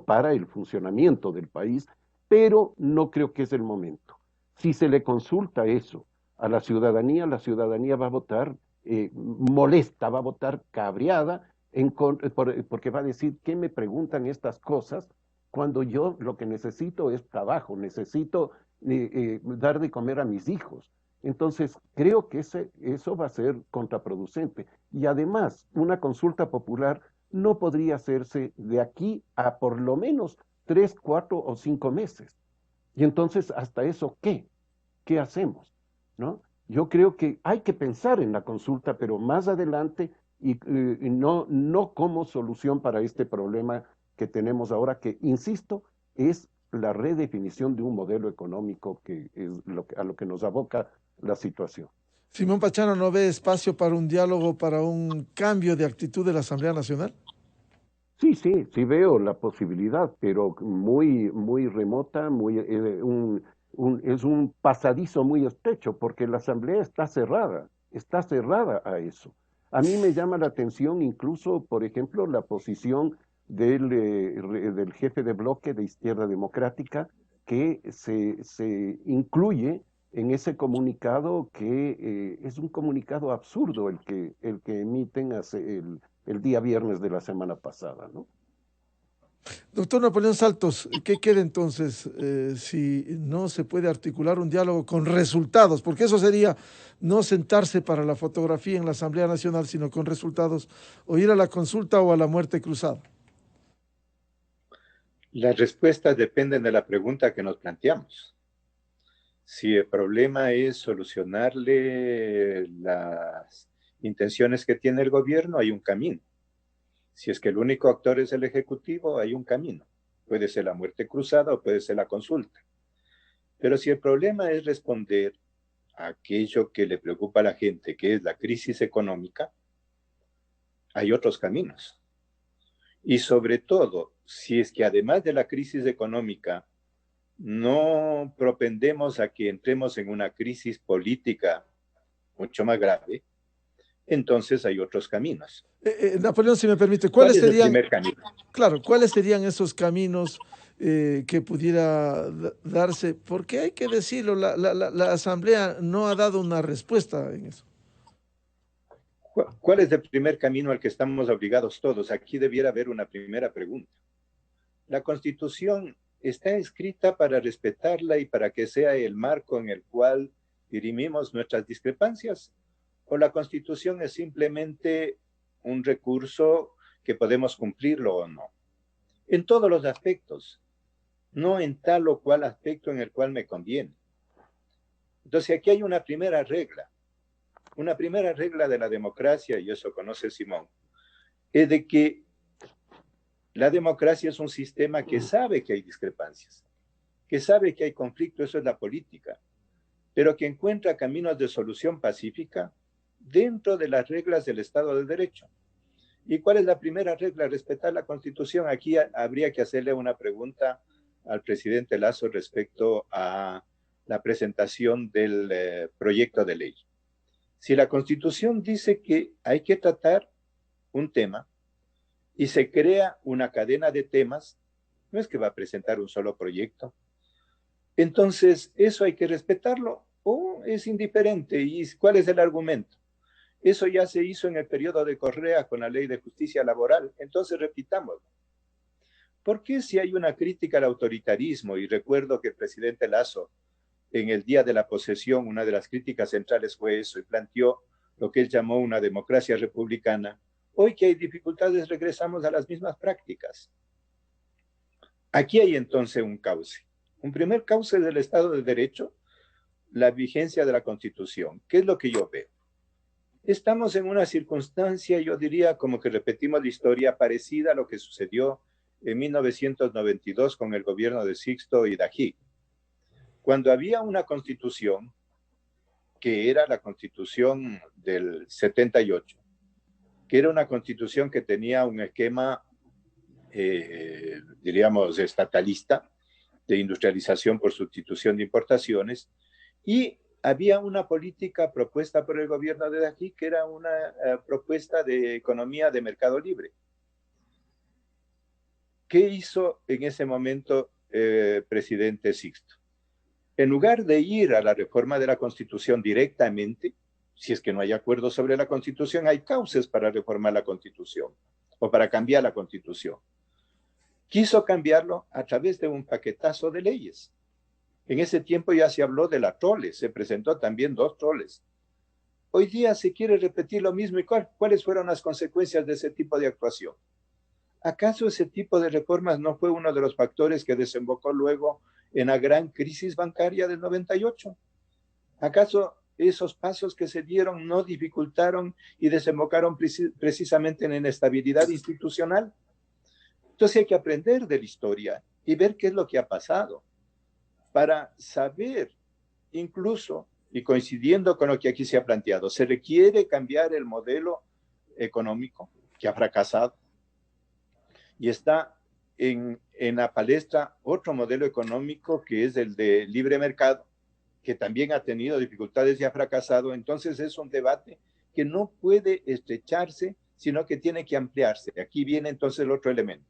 para el funcionamiento del país, pero no creo que es el momento. Si se le consulta eso a la ciudadanía va a votar molesta, va a votar cabreada, porque va a decir, ¿qué me preguntan estas cosas cuando yo lo que necesito es trabajo, necesito dar de comer a mis hijos? Entonces, creo que eso va a ser contraproducente. Y además, una consulta popular no podría hacerse de aquí a por lo menos 3, 4 o 5 meses. Y entonces, ¿hasta eso qué? ¿Qué hacemos? ¿No? Yo creo que hay que pensar en la consulta, pero más adelante y no como solución para este problema que tenemos ahora, que, insisto, es la redefinición de un modelo económico que es a lo que nos aboca la situación. Simón Pachano, ¿no ve espacio para un diálogo, para un cambio de actitud de la Asamblea Nacional? Sí, sí, sí veo la posibilidad, pero muy, muy remota, es un pasadizo muy estrecho, porque la Asamblea está cerrada a eso. A mí me llama la atención incluso, por ejemplo, la posición del jefe de bloque de Izquierda Democrática, que se incluye en ese comunicado que es un comunicado absurdo el que emiten el día viernes de la semana pasada, ¿no? Doctor Napoleón Saltos, ¿qué queda entonces si no se puede articular un diálogo con resultados? Porque eso sería no sentarse para la fotografía en la Asamblea Nacional, sino con resultados, o ir a la consulta o a la muerte cruzada. Las respuestas dependen de la pregunta que nos planteamos. Si el problema es solucionarle las intenciones que tiene el gobierno, hay un camino. Si es que el único actor es el Ejecutivo, hay un camino. Puede ser la muerte cruzada o puede ser la consulta. Pero si el problema es responder a aquello que le preocupa a la gente, que es la crisis económica, hay otros caminos. Y sobre todo, si es que además de la crisis económica, no propendemos a que entremos en una crisis política mucho más grave, entonces hay otros caminos. Napoleón, si me permite, ¿Cuál es el primer camino? Claro, ¿cuáles serían esos caminos que pudiera darse? Porque hay que decirlo, la Asamblea no ha dado una respuesta en eso. ¿Cuál es el primer camino al que estamos obligados todos? Aquí debiera haber una primera pregunta. La Constitución está escrita para respetarla y para que sea el marco en el cual dirimimos nuestras discrepancias, o la Constitución es simplemente un recurso que podemos cumplirlo o no. En todos los aspectos, no en tal o cual aspecto en el cual me conviene. Entonces aquí hay una primera regla de la democracia, y eso conoce Simón, es de que la democracia es un sistema que sabe que hay discrepancias, que sabe que hay conflicto, eso es la política, pero que encuentra caminos de solución pacífica dentro de las reglas del Estado de Derecho. ¿Y cuál es la primera regla? Respetar la Constitución. Aquí habría que hacerle una pregunta al presidente Lasso respecto a la presentación del proyecto de ley. Si la Constitución dice que hay que tratar un tema y se crea una cadena de temas, no es que va a presentar un solo proyecto. Entonces, ¿eso hay que respetarlo o es indiferente? ¿Y cuál es el argumento? Eso ya se hizo en el periodo de Correa con la Ley de Justicia Laboral. Entonces, repitámoslo. ¿Por qué si hay una crítica al autoritarismo? Y recuerdo que el presidente Lasso, en el día de la posesión, una de las críticas centrales fue eso y planteó lo que él llamó una democracia republicana. Hoy que hay dificultades, regresamos a las mismas prácticas. Aquí hay entonces un cauce. Un primer cauce del Estado de Derecho, la vigencia de la Constitución. ¿Qué es lo que yo veo? Estamos en una circunstancia, yo diría, como que repetimos la historia parecida a lo que sucedió en 1992 con el gobierno de Sixto Idají. Cuando había una constitución, que era la constitución del 78, que era una constitución que tenía un esquema, diríamos, estatalista, de industrialización por sustitución de importaciones, y había una política propuesta por el gobierno de Idají, que era una propuesta de economía de mercado libre. ¿Qué hizo en ese momento presidente Sixto? En lugar de ir a la reforma de la Constitución directamente, si es que no hay acuerdo sobre la Constitución, hay cauces para reformar la Constitución o para cambiar la Constitución. Quiso cambiarlo a través de un paquetazo de leyes. En ese tiempo ya se habló de la trole, se presentó también 2 troles. Hoy día se quiere repetir lo mismo. ¿Y cuáles fueron las consecuencias de ese tipo de actuación? ¿Acaso ese tipo de reformas no fue uno de los factores que desembocó luego en la gran crisis bancaria del 98? ¿Acaso esos pasos que se dieron no dificultaron y desembocaron precisamente en inestabilidad institucional? Entonces hay que aprender de la historia y ver qué es lo que ha pasado para saber, incluso, y coincidiendo con lo que aquí se ha planteado, se requiere cambiar el modelo económico que ha fracasado y está en la palestra otro modelo económico que es el de libre mercado, que también ha tenido dificultades y ha fracasado. Entonces es un debate que no puede estrecharse, sino que tiene que ampliarse. Aquí viene entonces el otro elemento.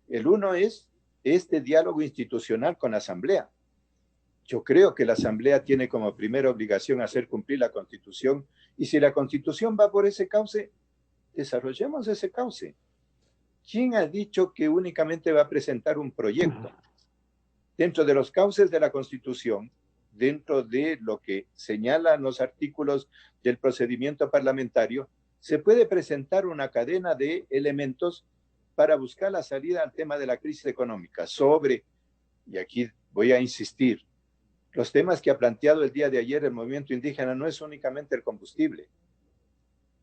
El uno es este diálogo institucional con la Asamblea. Yo creo que la Asamblea tiene como primera obligación hacer cumplir la Constitución, y si la Constitución va por ese cauce, desarrollemos ese cauce. ¿Quién ha dicho que únicamente va a presentar un proyecto? Dentro de los cauces de la Constitución, dentro de lo que señalan los artículos del procedimiento parlamentario, se puede presentar una cadena de elementos para buscar la salida al tema de la crisis económica sobre, y aquí voy a insistir, los temas que ha planteado el día de ayer el movimiento indígena no es únicamente el combustible.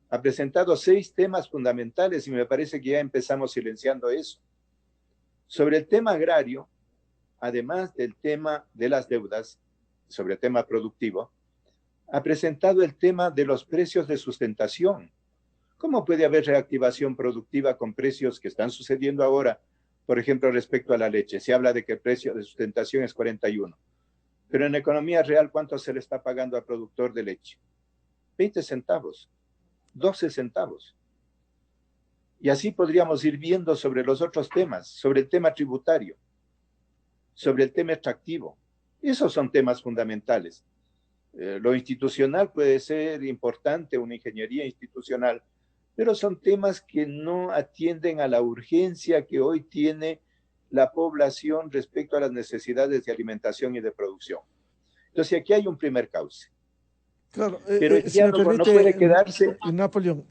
Ha presentado 6 temas fundamentales y me parece que ya empezamos silenciando eso. Sobre el tema agrario, además del tema de las deudas, sobre el tema productivo, ha presentado el tema de los precios de sustentación. ¿Cómo puede haber reactivación productiva con precios que están sucediendo ahora? Por ejemplo, respecto a la leche, se habla de que el precio de sustentación es 41. Pero en economía real, ¿cuánto se le está pagando al productor de leche? 20 centavos, 12 centavos. Y así podríamos ir viendo sobre los otros temas, sobre el tema tributario, sobre el tema extractivo. Esos son temas fundamentales. Lo institucional puede ser importante, una ingeniería institucional, pero son temas que no atienden a la urgencia que hoy tiene la población respecto a las necesidades de alimentación y de producción. Entonces aquí hay un primer cauce. Claro, Pero el si me diálogo permite, no puede quedarse. Napoleón,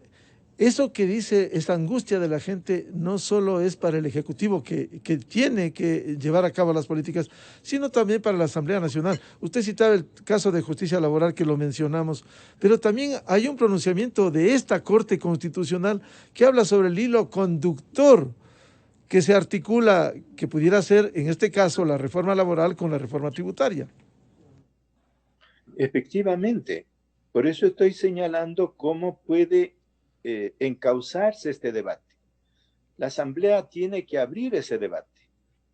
eso que dice, esta angustia de la gente, no solo es para el Ejecutivo que tiene que llevar a cabo las políticas, sino también para la Asamblea Nacional. Usted citaba el caso de justicia laboral que lo mencionamos, pero también hay un pronunciamiento de esta Corte Constitucional que habla sobre el hilo conductor que se articula, que pudiera ser, en este caso, la reforma laboral con la reforma tributaria. Efectivamente, por eso estoy señalando cómo puede encauzarse este debate. La Asamblea tiene que abrir ese debate.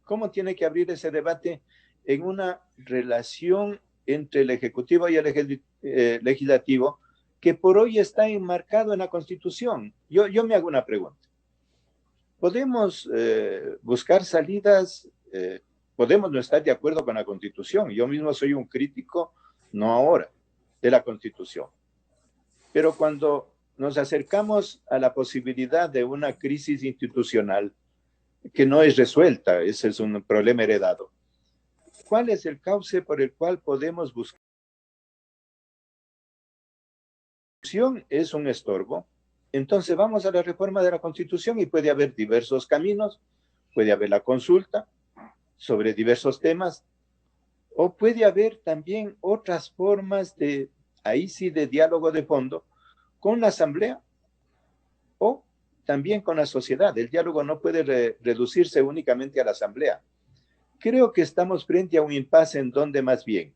¿Cómo tiene que abrir ese debate? En una relación entre el Ejecutivo y el Legislativo que por hoy está enmarcado en la Constitución. Yo me hago una pregunta. Podemos buscar salidas, podemos no estar de acuerdo con la Constitución. Yo mismo soy un crítico, no ahora, de la Constitución. Pero cuando nos acercamos a la posibilidad de una crisis institucional que no es resuelta, ese es un problema heredado, ¿cuál es el cauce por el cual podemos buscar? Es un estorbo, entonces vamos a la reforma de la Constitución y puede haber diversos caminos, puede haber la consulta sobre diversos temas, o puede haber también otras formas de, ahí sí, de diálogo de fondo con la Asamblea o también con la sociedad. El diálogo no puede reducirse únicamente a la Asamblea. Creo que estamos frente a un impasse en donde más bien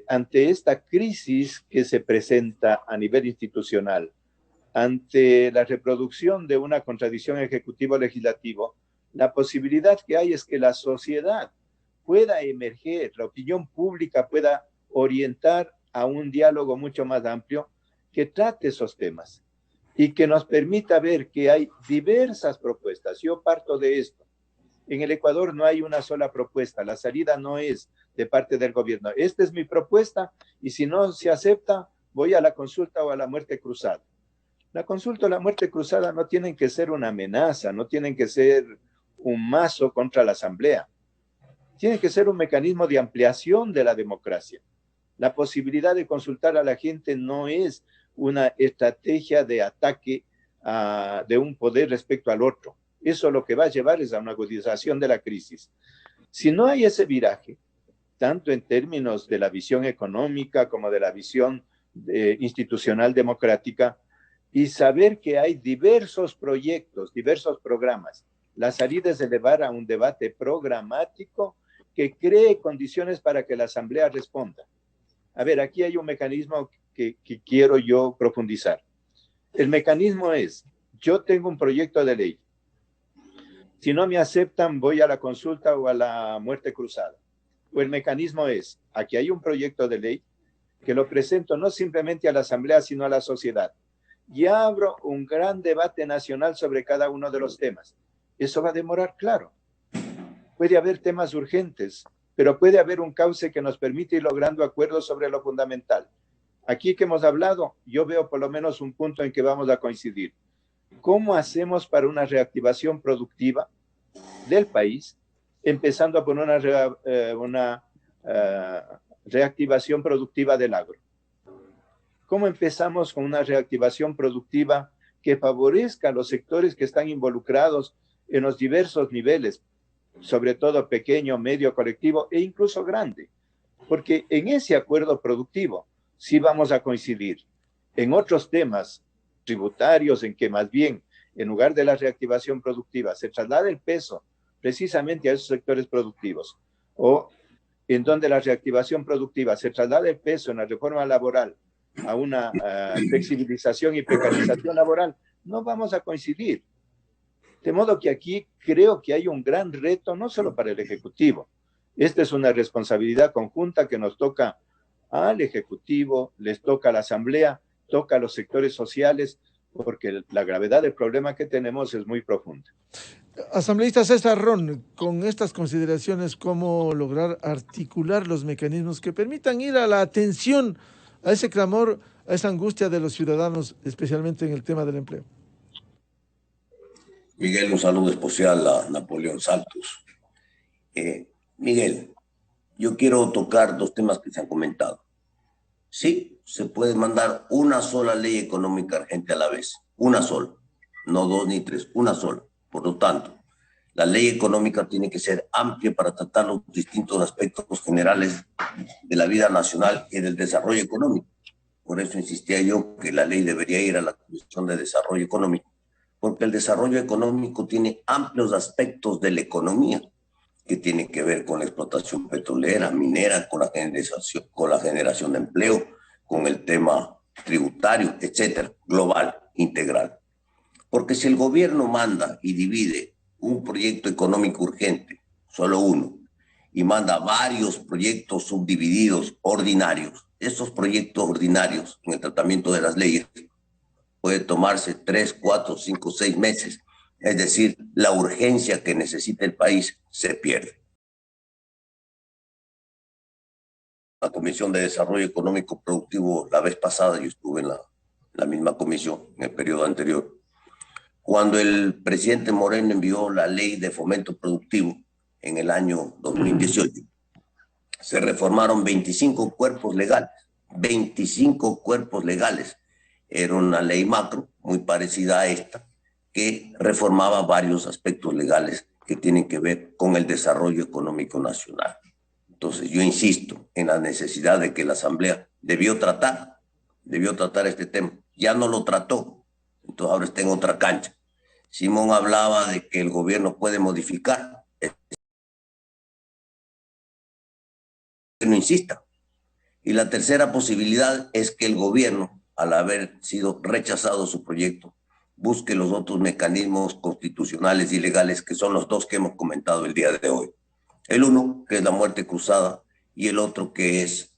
ante esta crisis que se presenta a nivel institucional, ante la reproducción de una contradicción ejecutivo-legislativo, la posibilidad que hay es que la sociedad pueda emerger, la opinión pública pueda orientar a un diálogo mucho más amplio que trate esos temas y que nos permita ver que hay diversas propuestas. Yo parto de esto. En el Ecuador no hay una sola propuesta, la salida no es de parte del gobierno. Esta es mi propuesta y si no se acepta, voy a la consulta o a la muerte cruzada. La consulta o la muerte cruzada no tienen que ser una amenaza, no tienen que ser un mazo contra la Asamblea. Tiene que ser un mecanismo de ampliación de la democracia. La posibilidad de consultar a la gente no es una estrategia de ataque de un poder respecto al otro. Eso lo que va a llevar es a una agudización de la crisis. Si no hay ese viraje, tanto en términos de la visión económica como de la visión institucional democrática, y saber que hay diversos proyectos, diversos programas, la salida es elevar a un debate programático que cree condiciones para que la Asamblea responda. A ver, aquí hay un mecanismo que quiero yo profundizar. El mecanismo es, yo tengo un proyecto de ley. Si no me aceptan, voy a la consulta o a la muerte cruzada. O el mecanismo es, aquí hay un proyecto de ley que lo presento no simplemente a la Asamblea, sino a la sociedad. Y abro un gran debate nacional sobre cada uno de los temas. Eso va a demorar, claro. Puede haber temas urgentes, pero puede haber un cauce que nos permite ir logrando acuerdos sobre lo fundamental. Aquí que hemos hablado, yo veo por lo menos un punto en que vamos a coincidir. ¿Cómo hacemos para una reactivación productiva del país, empezando por una reactivación productiva del agro? ¿Cómo empezamos con una reactivación productiva que favorezca a los sectores que están involucrados en los diversos niveles, sobre todo pequeño, medio, colectivo e incluso grande? Porque en ese acuerdo productivo sí vamos a coincidir. En otros temas tributarios, en que más bien, en lugar de la reactivación productiva, se traslada el peso precisamente a esos sectores productivos, o en donde la reactivación productiva se traslada el peso en la reforma laboral a una flexibilización y precarización laboral, no vamos a coincidir. De modo que aquí creo que hay un gran reto, no solo para el Ejecutivo. Esta es una responsabilidad conjunta que nos toca al Ejecutivo, les toca a la Asamblea, toca a los sectores sociales, porque la gravedad del problema que tenemos es muy profunda. Asambleísta César Ron, con estas consideraciones, ¿cómo lograr articular los mecanismos que permitan ir a la atención, a ese clamor, a esa angustia de los ciudadanos, especialmente en el tema del empleo? Miguel, un saludo especial a Napoleón Santos. Miguel, yo quiero tocar dos temas que se han comentado. Sí, se puede mandar una sola ley económica urgente a la vez, una sola, no dos ni tres, una sola. Por lo tanto, la ley económica tiene que ser amplia para tratar los distintos aspectos generales de la vida nacional y del desarrollo económico. Por eso insistía yo que la ley debería ir a la Comisión de Desarrollo Económico, porque el desarrollo económico tiene amplios aspectos de la economía, que tiene que ver con la explotación petrolera, minera, con la generación de empleo, con el tema tributario, etcétera, global, integral. Porque si el gobierno manda y divide un proyecto económico urgente, solo uno, y manda varios proyectos subdivididos ordinarios, esos proyectos ordinarios en el tratamiento de las leyes puede tomarse 3, 4, 5, 6 meses. Es decir, la urgencia que necesita el país se pierde. La Comisión de Desarrollo Económico Productivo, la vez pasada, yo estuve en la misma comisión, en el periodo anterior, cuando el presidente Moreno envió la ley de fomento productivo en el año 2018, se reformaron 25 cuerpos legales, 25 cuerpos legales. Era una ley macro, muy parecida a esta, que reformaba varios aspectos legales que tienen que ver con el desarrollo económico nacional. Entonces yo insisto en la necesidad de que la Asamblea debió tratar este tema. Ya no lo trató, entonces ahora está en otra cancha. Simón hablaba de que el gobierno puede modificar. No insista. Y la tercera posibilidad es que el gobierno, al haber sido rechazado su proyecto, busque los otros mecanismos constitucionales y legales, que son los dos que hemos comentado el día de hoy. El uno, que es la muerte cruzada, y el otro, que es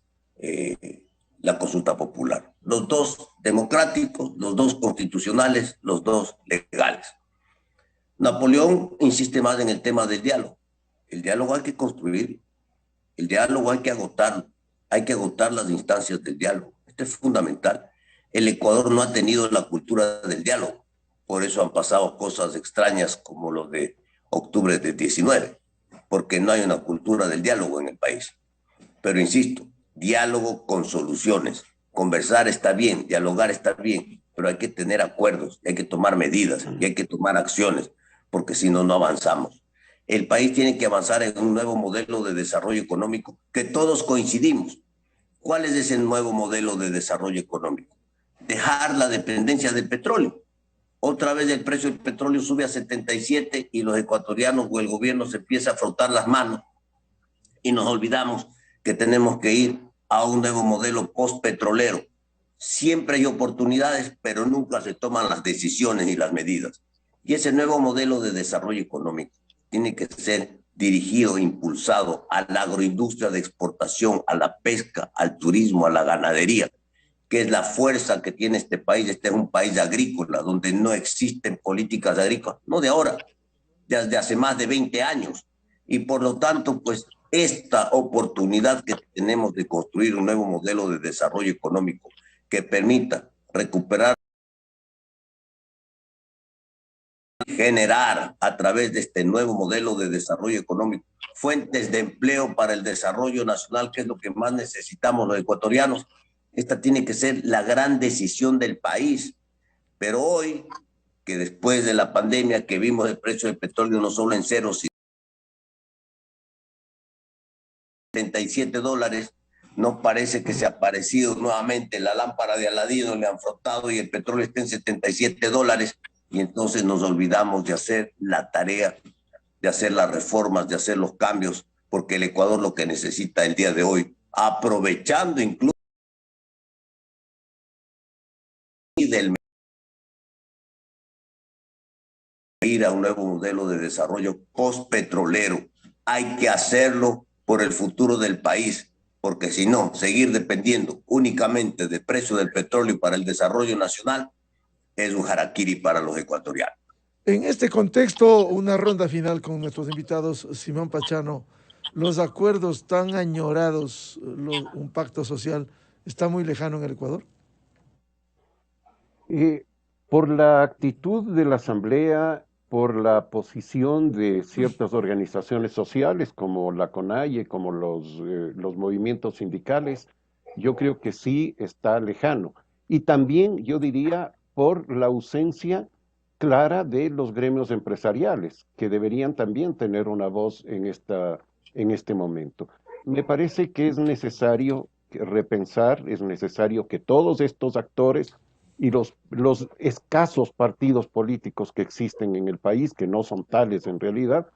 la consulta popular. Los dos democráticos, los dos constitucionales, los dos legales. Napoleón insiste más en el tema del diálogo. El diálogo hay que construir, el diálogo hay que agotar las instancias del diálogo. Esto es fundamental. El Ecuador no ha tenido la cultura del diálogo, por eso han pasado cosas extrañas como lo de octubre del 19, porque no hay una cultura del diálogo en el país. Pero insisto, diálogo con soluciones. Conversar está bien, dialogar está bien, pero hay que tener acuerdos, hay que tomar medidas y hay que tomar acciones, porque si no, no avanzamos. El país tiene que avanzar en un nuevo modelo de desarrollo económico que todos coincidimos. ¿Cuál es ese nuevo modelo de desarrollo económico? Dejar la dependencia del petróleo. Otra vez el precio del petróleo sube a 77 y los ecuatorianos o el gobierno se empieza a frotar las manos y nos olvidamos que tenemos que ir a un nuevo modelo post-petrolero. Siempre hay oportunidades, pero nunca se toman las decisiones y las medidas. Y ese nuevo modelo de desarrollo económico tiene que ser dirigido, impulsado a la agroindustria de exportación, a la pesca, al turismo, a la ganadería, que es la fuerza que tiene este país. Este es un país agrícola, donde no existen políticas agrícolas, no de ahora, desde hace más de 20 años. Y por lo tanto, pues, esta oportunidad que tenemos de construir un nuevo modelo de desarrollo económico que permita recuperar, generar a través de este nuevo modelo de desarrollo económico fuentes de empleo para el desarrollo nacional, que es lo que más necesitamos los ecuatorianos. Esta tiene que ser la gran decisión del país. Pero hoy, que después de la pandemia, que vimos el precio del petróleo no solo en cero, sino $77, nos parece que se ha aparecido nuevamente la lámpara de Aladino, le han frotado y el petróleo está en $77, y entonces nos olvidamos de hacer la tarea, de hacer las reformas, de hacer los cambios, porque el Ecuador lo que necesita el día de hoy, aprovechando incluso del ir a un nuevo modelo de desarrollo post-petrolero. Hay que hacerlo por el futuro del país, porque si no, seguir dependiendo únicamente del precio del petróleo para el desarrollo nacional es un harakiri para los ecuatorianos. En este contexto, una ronda final con nuestros invitados. Simón Pachano, los acuerdos tan añorados, un pacto social, ¿está muy lejano en el Ecuador? Por la actitud de la Asamblea, por la posición de ciertas organizaciones sociales como la CONAIE, como los movimientos sindicales, yo creo que sí está lejano. Y también yo diría por la ausencia clara de los gremios empresariales, que deberían también tener una voz en este momento. Me parece que es necesario repensar, es necesario que todos estos actores y los escasos partidos políticos que existen en el país, que no son tales en realidad,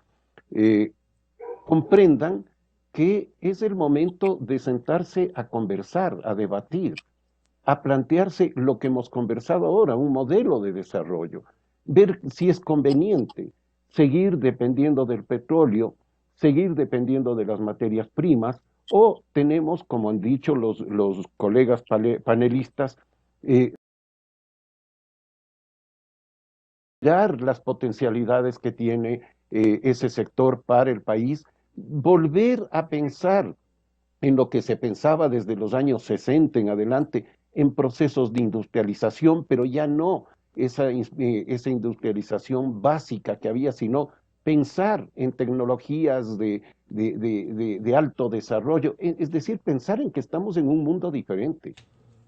comprendan que es el momento de sentarse a conversar, a debatir. a plantearse lo que hemos conversado ahora, un modelo de desarrollo, ver si es conveniente seguir dependiendo del petróleo, seguir dependiendo de las materias primas, o tenemos, como han dicho los colegas panelistas, las potencialidades que tiene ese sector para el país, volver a pensar en lo que se pensaba desde los años 60 en adelante, en procesos de industrialización, pero ya no esa industrialización básica que había, sino pensar en tecnologías de alto desarrollo, es decir, pensar en que estamos en un mundo diferente.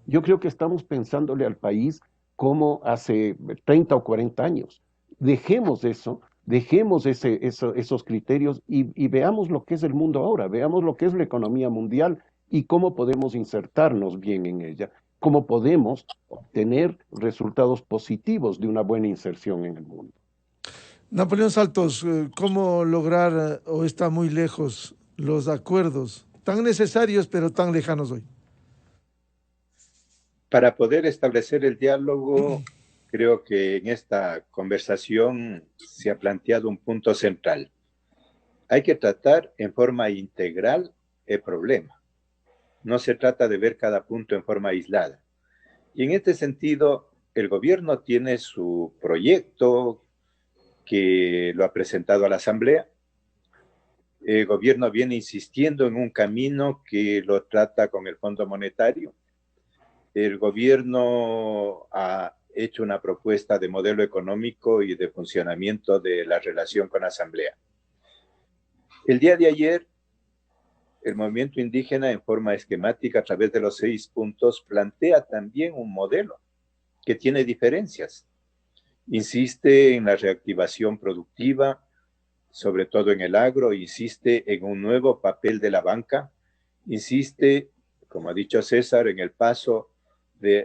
Yo creo que estamos pensándole al país como hace 30 o 40 años. Dejemos eso, dejemos esos criterios y veamos lo que es el mundo ahora, veamos lo que es la economía mundial y cómo podemos insertarnos bien en ella, cómo podemos obtener resultados positivos de una buena inserción en el mundo. Napoleón Saltos, ¿cómo lograr o está muy lejos los acuerdos tan necesarios pero tan lejanos hoy? Para poder establecer el diálogo, creo que en esta conversación se ha planteado un punto central. Hay que tratar en forma integral el problema. No se trata de ver cada punto en forma aislada. Y en este sentido, el gobierno tiene su proyecto que lo ha presentado a la Asamblea. El gobierno viene insistiendo en un camino que lo trata con el Fondo Monetario. El gobierno ha hecho una propuesta de modelo económico y de funcionamiento de la relación con la Asamblea. El día de ayer, el movimiento indígena en forma esquemática a través de los 6 puntos plantea también un modelo que tiene diferencias. Insiste en la reactivación productiva, sobre todo en el agro, insiste en un nuevo papel de la banca, insiste, como ha dicho César, en el paso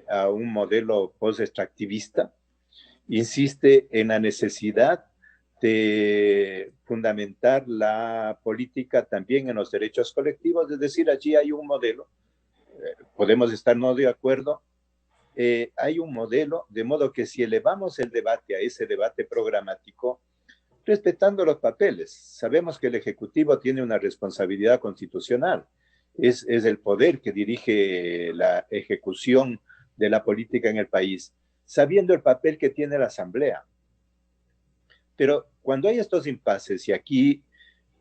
a un modelo post-extractivista, insiste en la necesidad de fundamentar la política también en los derechos colectivos, es decir, allí hay un modelo, podemos estar no de acuerdo, hay un modelo, de modo que si elevamos el debate a ese debate programático, respetando los papeles, sabemos que el Ejecutivo tiene una responsabilidad constitucional, es el poder que dirige la ejecución de la política en el país, sabiendo el papel que tiene la Asamblea. Pero cuando hay estos impases, y aquí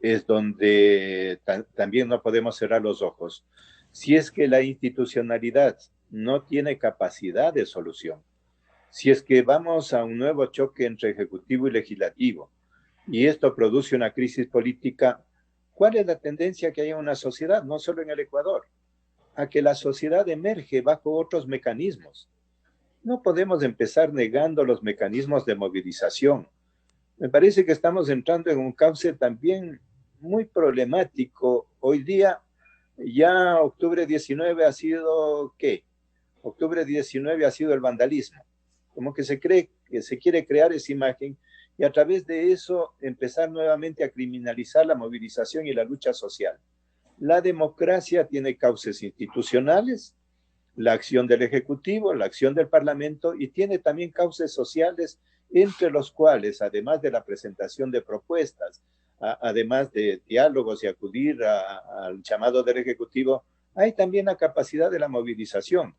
es donde también no podemos cerrar los ojos, si es que la institucionalidad no tiene capacidad de solución, si es que vamos a un nuevo choque entre Ejecutivo y Legislativo, y esto produce una crisis política, ¿cuál es la tendencia que hay en una sociedad, no solo en el Ecuador? A que la sociedad emerge bajo otros mecanismos. No podemos empezar negando los mecanismos de movilización. Me parece que estamos entrando en un cauce también muy problemático. Hoy día, ya octubre 19 ha sido, ¿qué? Octubre 19 ha sido el vandalismo. Como que se cree que se quiere crear esa imagen y a través de eso empezar nuevamente a criminalizar la movilización y la lucha social. La democracia tiene cauces institucionales, la acción del Ejecutivo, la acción del Parlamento, y tiene también cauces sociales, entre los cuales, además de la presentación de propuestas, además de diálogos y acudir al llamado del Ejecutivo, hay también la capacidad de la movilización.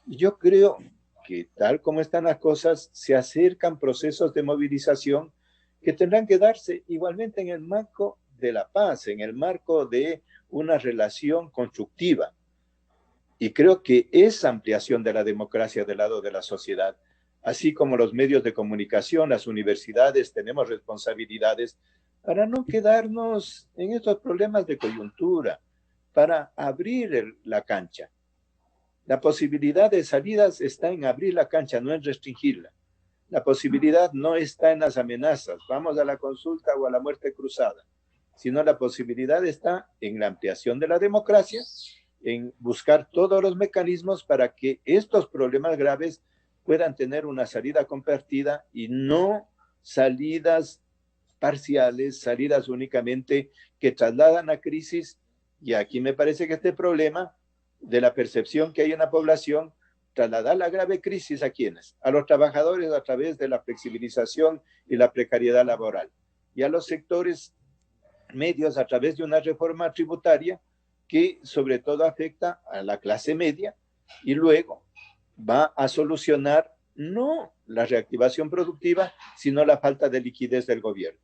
Yo creo que tal como están las cosas, se acercan procesos de movilización que tendrán que darse igualmente en el marco de la paz, en el marco de una relación constructiva. Y creo que esa ampliación de la democracia del lado de la sociedad, así como los medios de comunicación, las universidades, tenemos responsabilidades para no quedarnos en estos problemas de coyuntura, para abrir la cancha. La posibilidad de salidas está en abrir la cancha, no en restringirla. La posibilidad no está en las amenazas, vamos a la consulta o a la muerte cruzada, sino la posibilidad está en la ampliación de la democracia, en buscar todos los mecanismos para que estos problemas graves puedan tener una salida compartida y no salidas parciales, salidas únicamente que trasladan a crisis. Y aquí me parece que este problema de la percepción que hay en la población trasladar la grave crisis a quienes, a los trabajadores a través de la flexibilización y la precariedad laboral, y a los sectores medios a través de una reforma tributaria que sobre todo afecta a la clase media y luego va a solucionar no la reactivación productiva, sino la falta de liquidez del gobierno.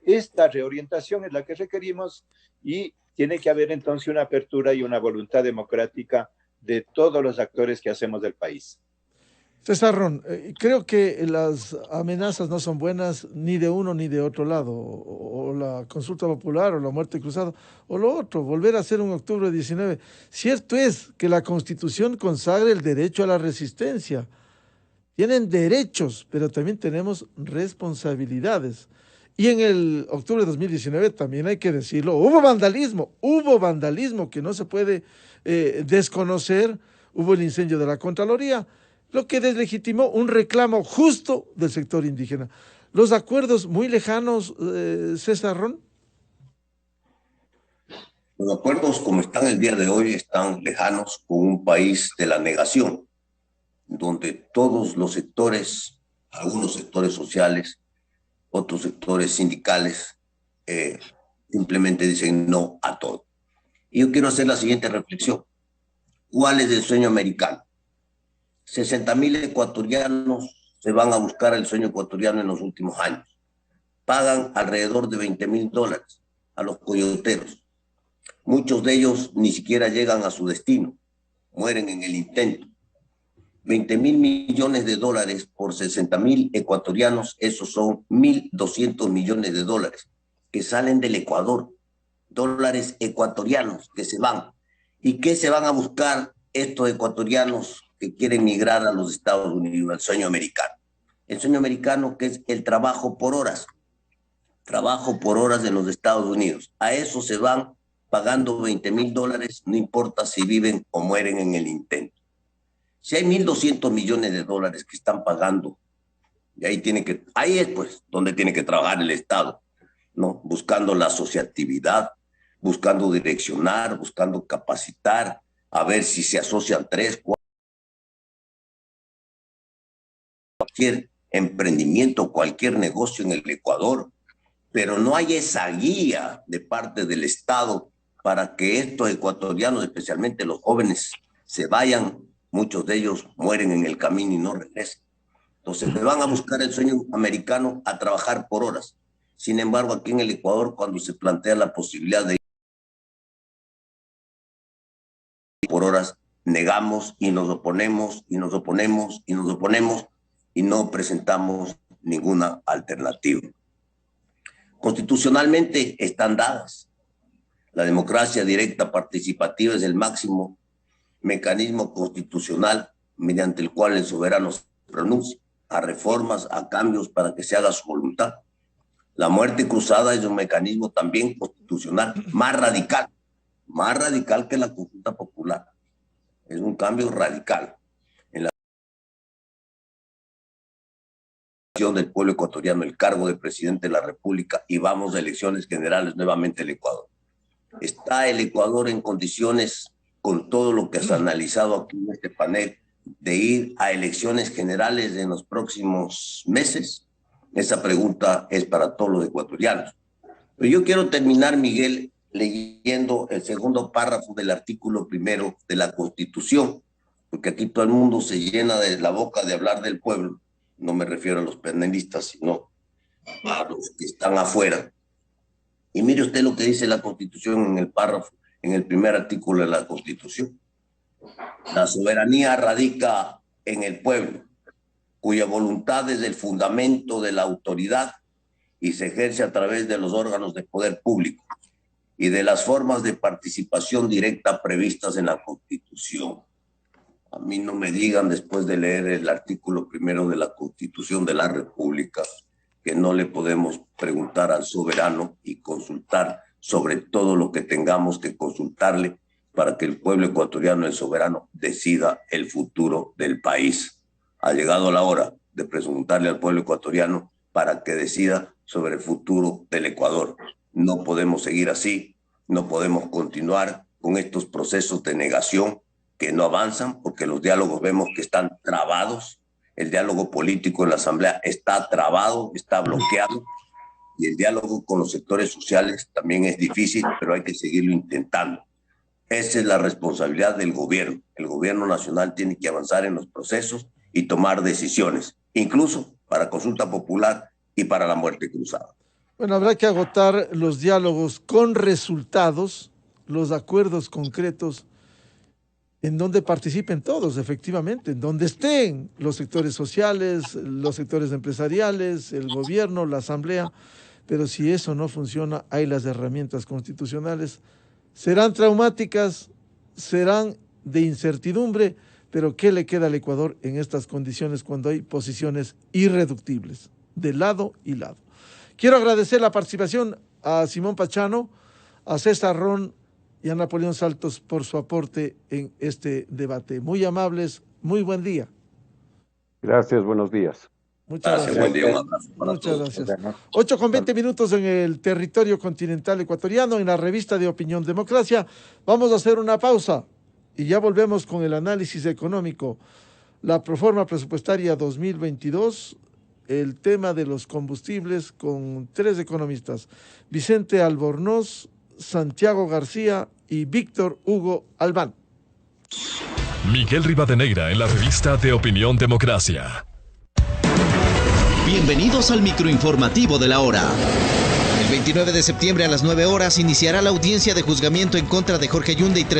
Esta reorientación es la que requerimos y tiene que haber entonces una apertura y una voluntad democrática de todos los actores que hacemos del país. César, creo que las amenazas no son buenas ni de uno ni de otro lado, o la consulta popular o la muerte cruzada, o lo otro, volver a hacer un octubre 19. Cierto es que la Constitución consagra el derecho a la resistencia. Tienen derechos, pero también tenemos responsabilidades. Y en el octubre de 2019, también hay que decirlo, hubo vandalismo que no se puede desconocer, hubo el incendio de la Contraloría, lo que deslegitimó un reclamo justo del sector indígena. Los acuerdos muy lejanos, César Ron. Los acuerdos como están el día de hoy están lejanos con un país de la negación, donde todos los sectores, algunos sectores sociales, otros sectores sindicales, simplemente dicen no a todo. Y yo quiero hacer la siguiente reflexión. ¿Cuál es el sueño americano? 60,000 ecuatorianos se van a buscar el sueño ecuatoriano en los últimos años. Pagan alrededor de $20,000 a los coyoteros. Muchos de ellos ni siquiera llegan a su destino, mueren en el intento. 20,000 millones de dólares por 60,000 ecuatorianos, esos son 1.200 millones de dólares que salen del Ecuador, dólares ecuatorianos que se van. ¿Y qué se van a buscar estos ecuatorianos que quieren migrar a los Estados Unidos, al sueño americano? El sueño americano, que es el trabajo por horas en los Estados Unidos. A eso se van pagando $20,000, no importa si viven o mueren en el intento. Si hay 1.200 millones de dólares que están pagando, y ahí es pues donde tiene que trabajar el Estado, ¿no? Buscando la asociatividad, buscando direccionar, buscando capacitar, a ver si se asocian 3, 4, cualquier emprendimiento, cualquier negocio en el Ecuador, pero no hay esa guía de parte del Estado para que estos ecuatorianos, especialmente los jóvenes, se vayan. Muchos de ellos mueren en el camino y no regresan. Entonces me van a buscar el sueño americano a trabajar por horas. Sin embargo, aquí en el Ecuador, cuando se plantea la posibilidad de ir por horas, negamos y nos oponemos y nos oponemos y nos oponemos y no presentamos ninguna alternativa. Constitucionalmente están dadas. La democracia directa participativa es el máximo mecanismo constitucional mediante el cual el soberano se pronuncia a reformas, a cambios para que se haga su voluntad. La muerte cruzada es un mecanismo también constitucional más radical que la consulta popular. Es un cambio radical en la elección del pueblo ecuatoriano, el cargo de presidente de la República, y vamos a elecciones generales nuevamente el Ecuador. ¿Está el Ecuador en condiciones, con todo lo que has analizado aquí en este panel, de ir a elecciones generales en los próximos meses? Esa pregunta es para todos los ecuatorianos. Pero yo quiero terminar, Miguel, leyendo el segundo párrafo del artículo 1 de la Constitución, porque aquí todo el mundo se llena de la boca de hablar del pueblo. No me refiero a los panelistas, sino a los que están afuera. Y mire usted lo que dice la Constitución en el párrafo, en el primer artículo de la Constitución. La soberanía radica en el pueblo, cuya voluntad es el fundamento de la autoridad y se ejerce a través de los órganos de poder público y de las formas de participación directa previstas en la Constitución. A mí no me digan, después de leer el artículo 1 de la Constitución de la República, que no le podemos preguntar al soberano y consultar sobre todo lo que tengamos que consultarle para que el pueblo ecuatoriano, el soberano, decida el futuro del país. Ha llegado la hora de preguntarle al pueblo ecuatoriano para que decida sobre el futuro del Ecuador. No podemos seguir así, no podemos continuar con estos procesos de negación que no avanzan, porque los diálogos vemos que están trabados. El diálogo político en la Asamblea está trabado, está bloqueado, y el diálogo con los sectores sociales también es difícil, pero hay que seguirlo intentando. Esa es la responsabilidad del gobierno. El gobierno nacional tiene que avanzar en los procesos y tomar decisiones, incluso para consulta popular y para la muerte cruzada. Bueno, habrá que agotar los diálogos con resultados, los acuerdos concretos, en donde participen todos, efectivamente, en donde estén los sectores sociales, los sectores empresariales, el gobierno, la asamblea. Pero si eso no funciona, hay las herramientas constitucionales. Serán traumáticas, serán de incertidumbre, pero ¿qué le queda al Ecuador en estas condiciones cuando hay posiciones irreductibles, de lado y lado? Quiero agradecer la participación a Simón Pachano, a César Ron y a Napoleón Saltos por su aporte en este debate. Muy amables, muy buen día. Gracias, buenos días. Muchas gracias. Buen día, un abrazo para Muchas todos. gracias. 8:20 en el territorio continental ecuatoriano, en la revista de Opinión Democracia. Vamos a hacer una pausa y ya volvemos con el análisis económico, la proforma presupuestaria 2022, el tema de los combustibles con 3 economistas, Vicente Albornoz, Santiago García y Víctor Hugo Albán. Miguel Rivadeneira en la revista de Opinión Democracia. Bienvenidos al microinformativo de la hora. El 29 de septiembre a las 9 horas iniciará la audiencia de juzgamiento en contra de Jorge Yunde y 3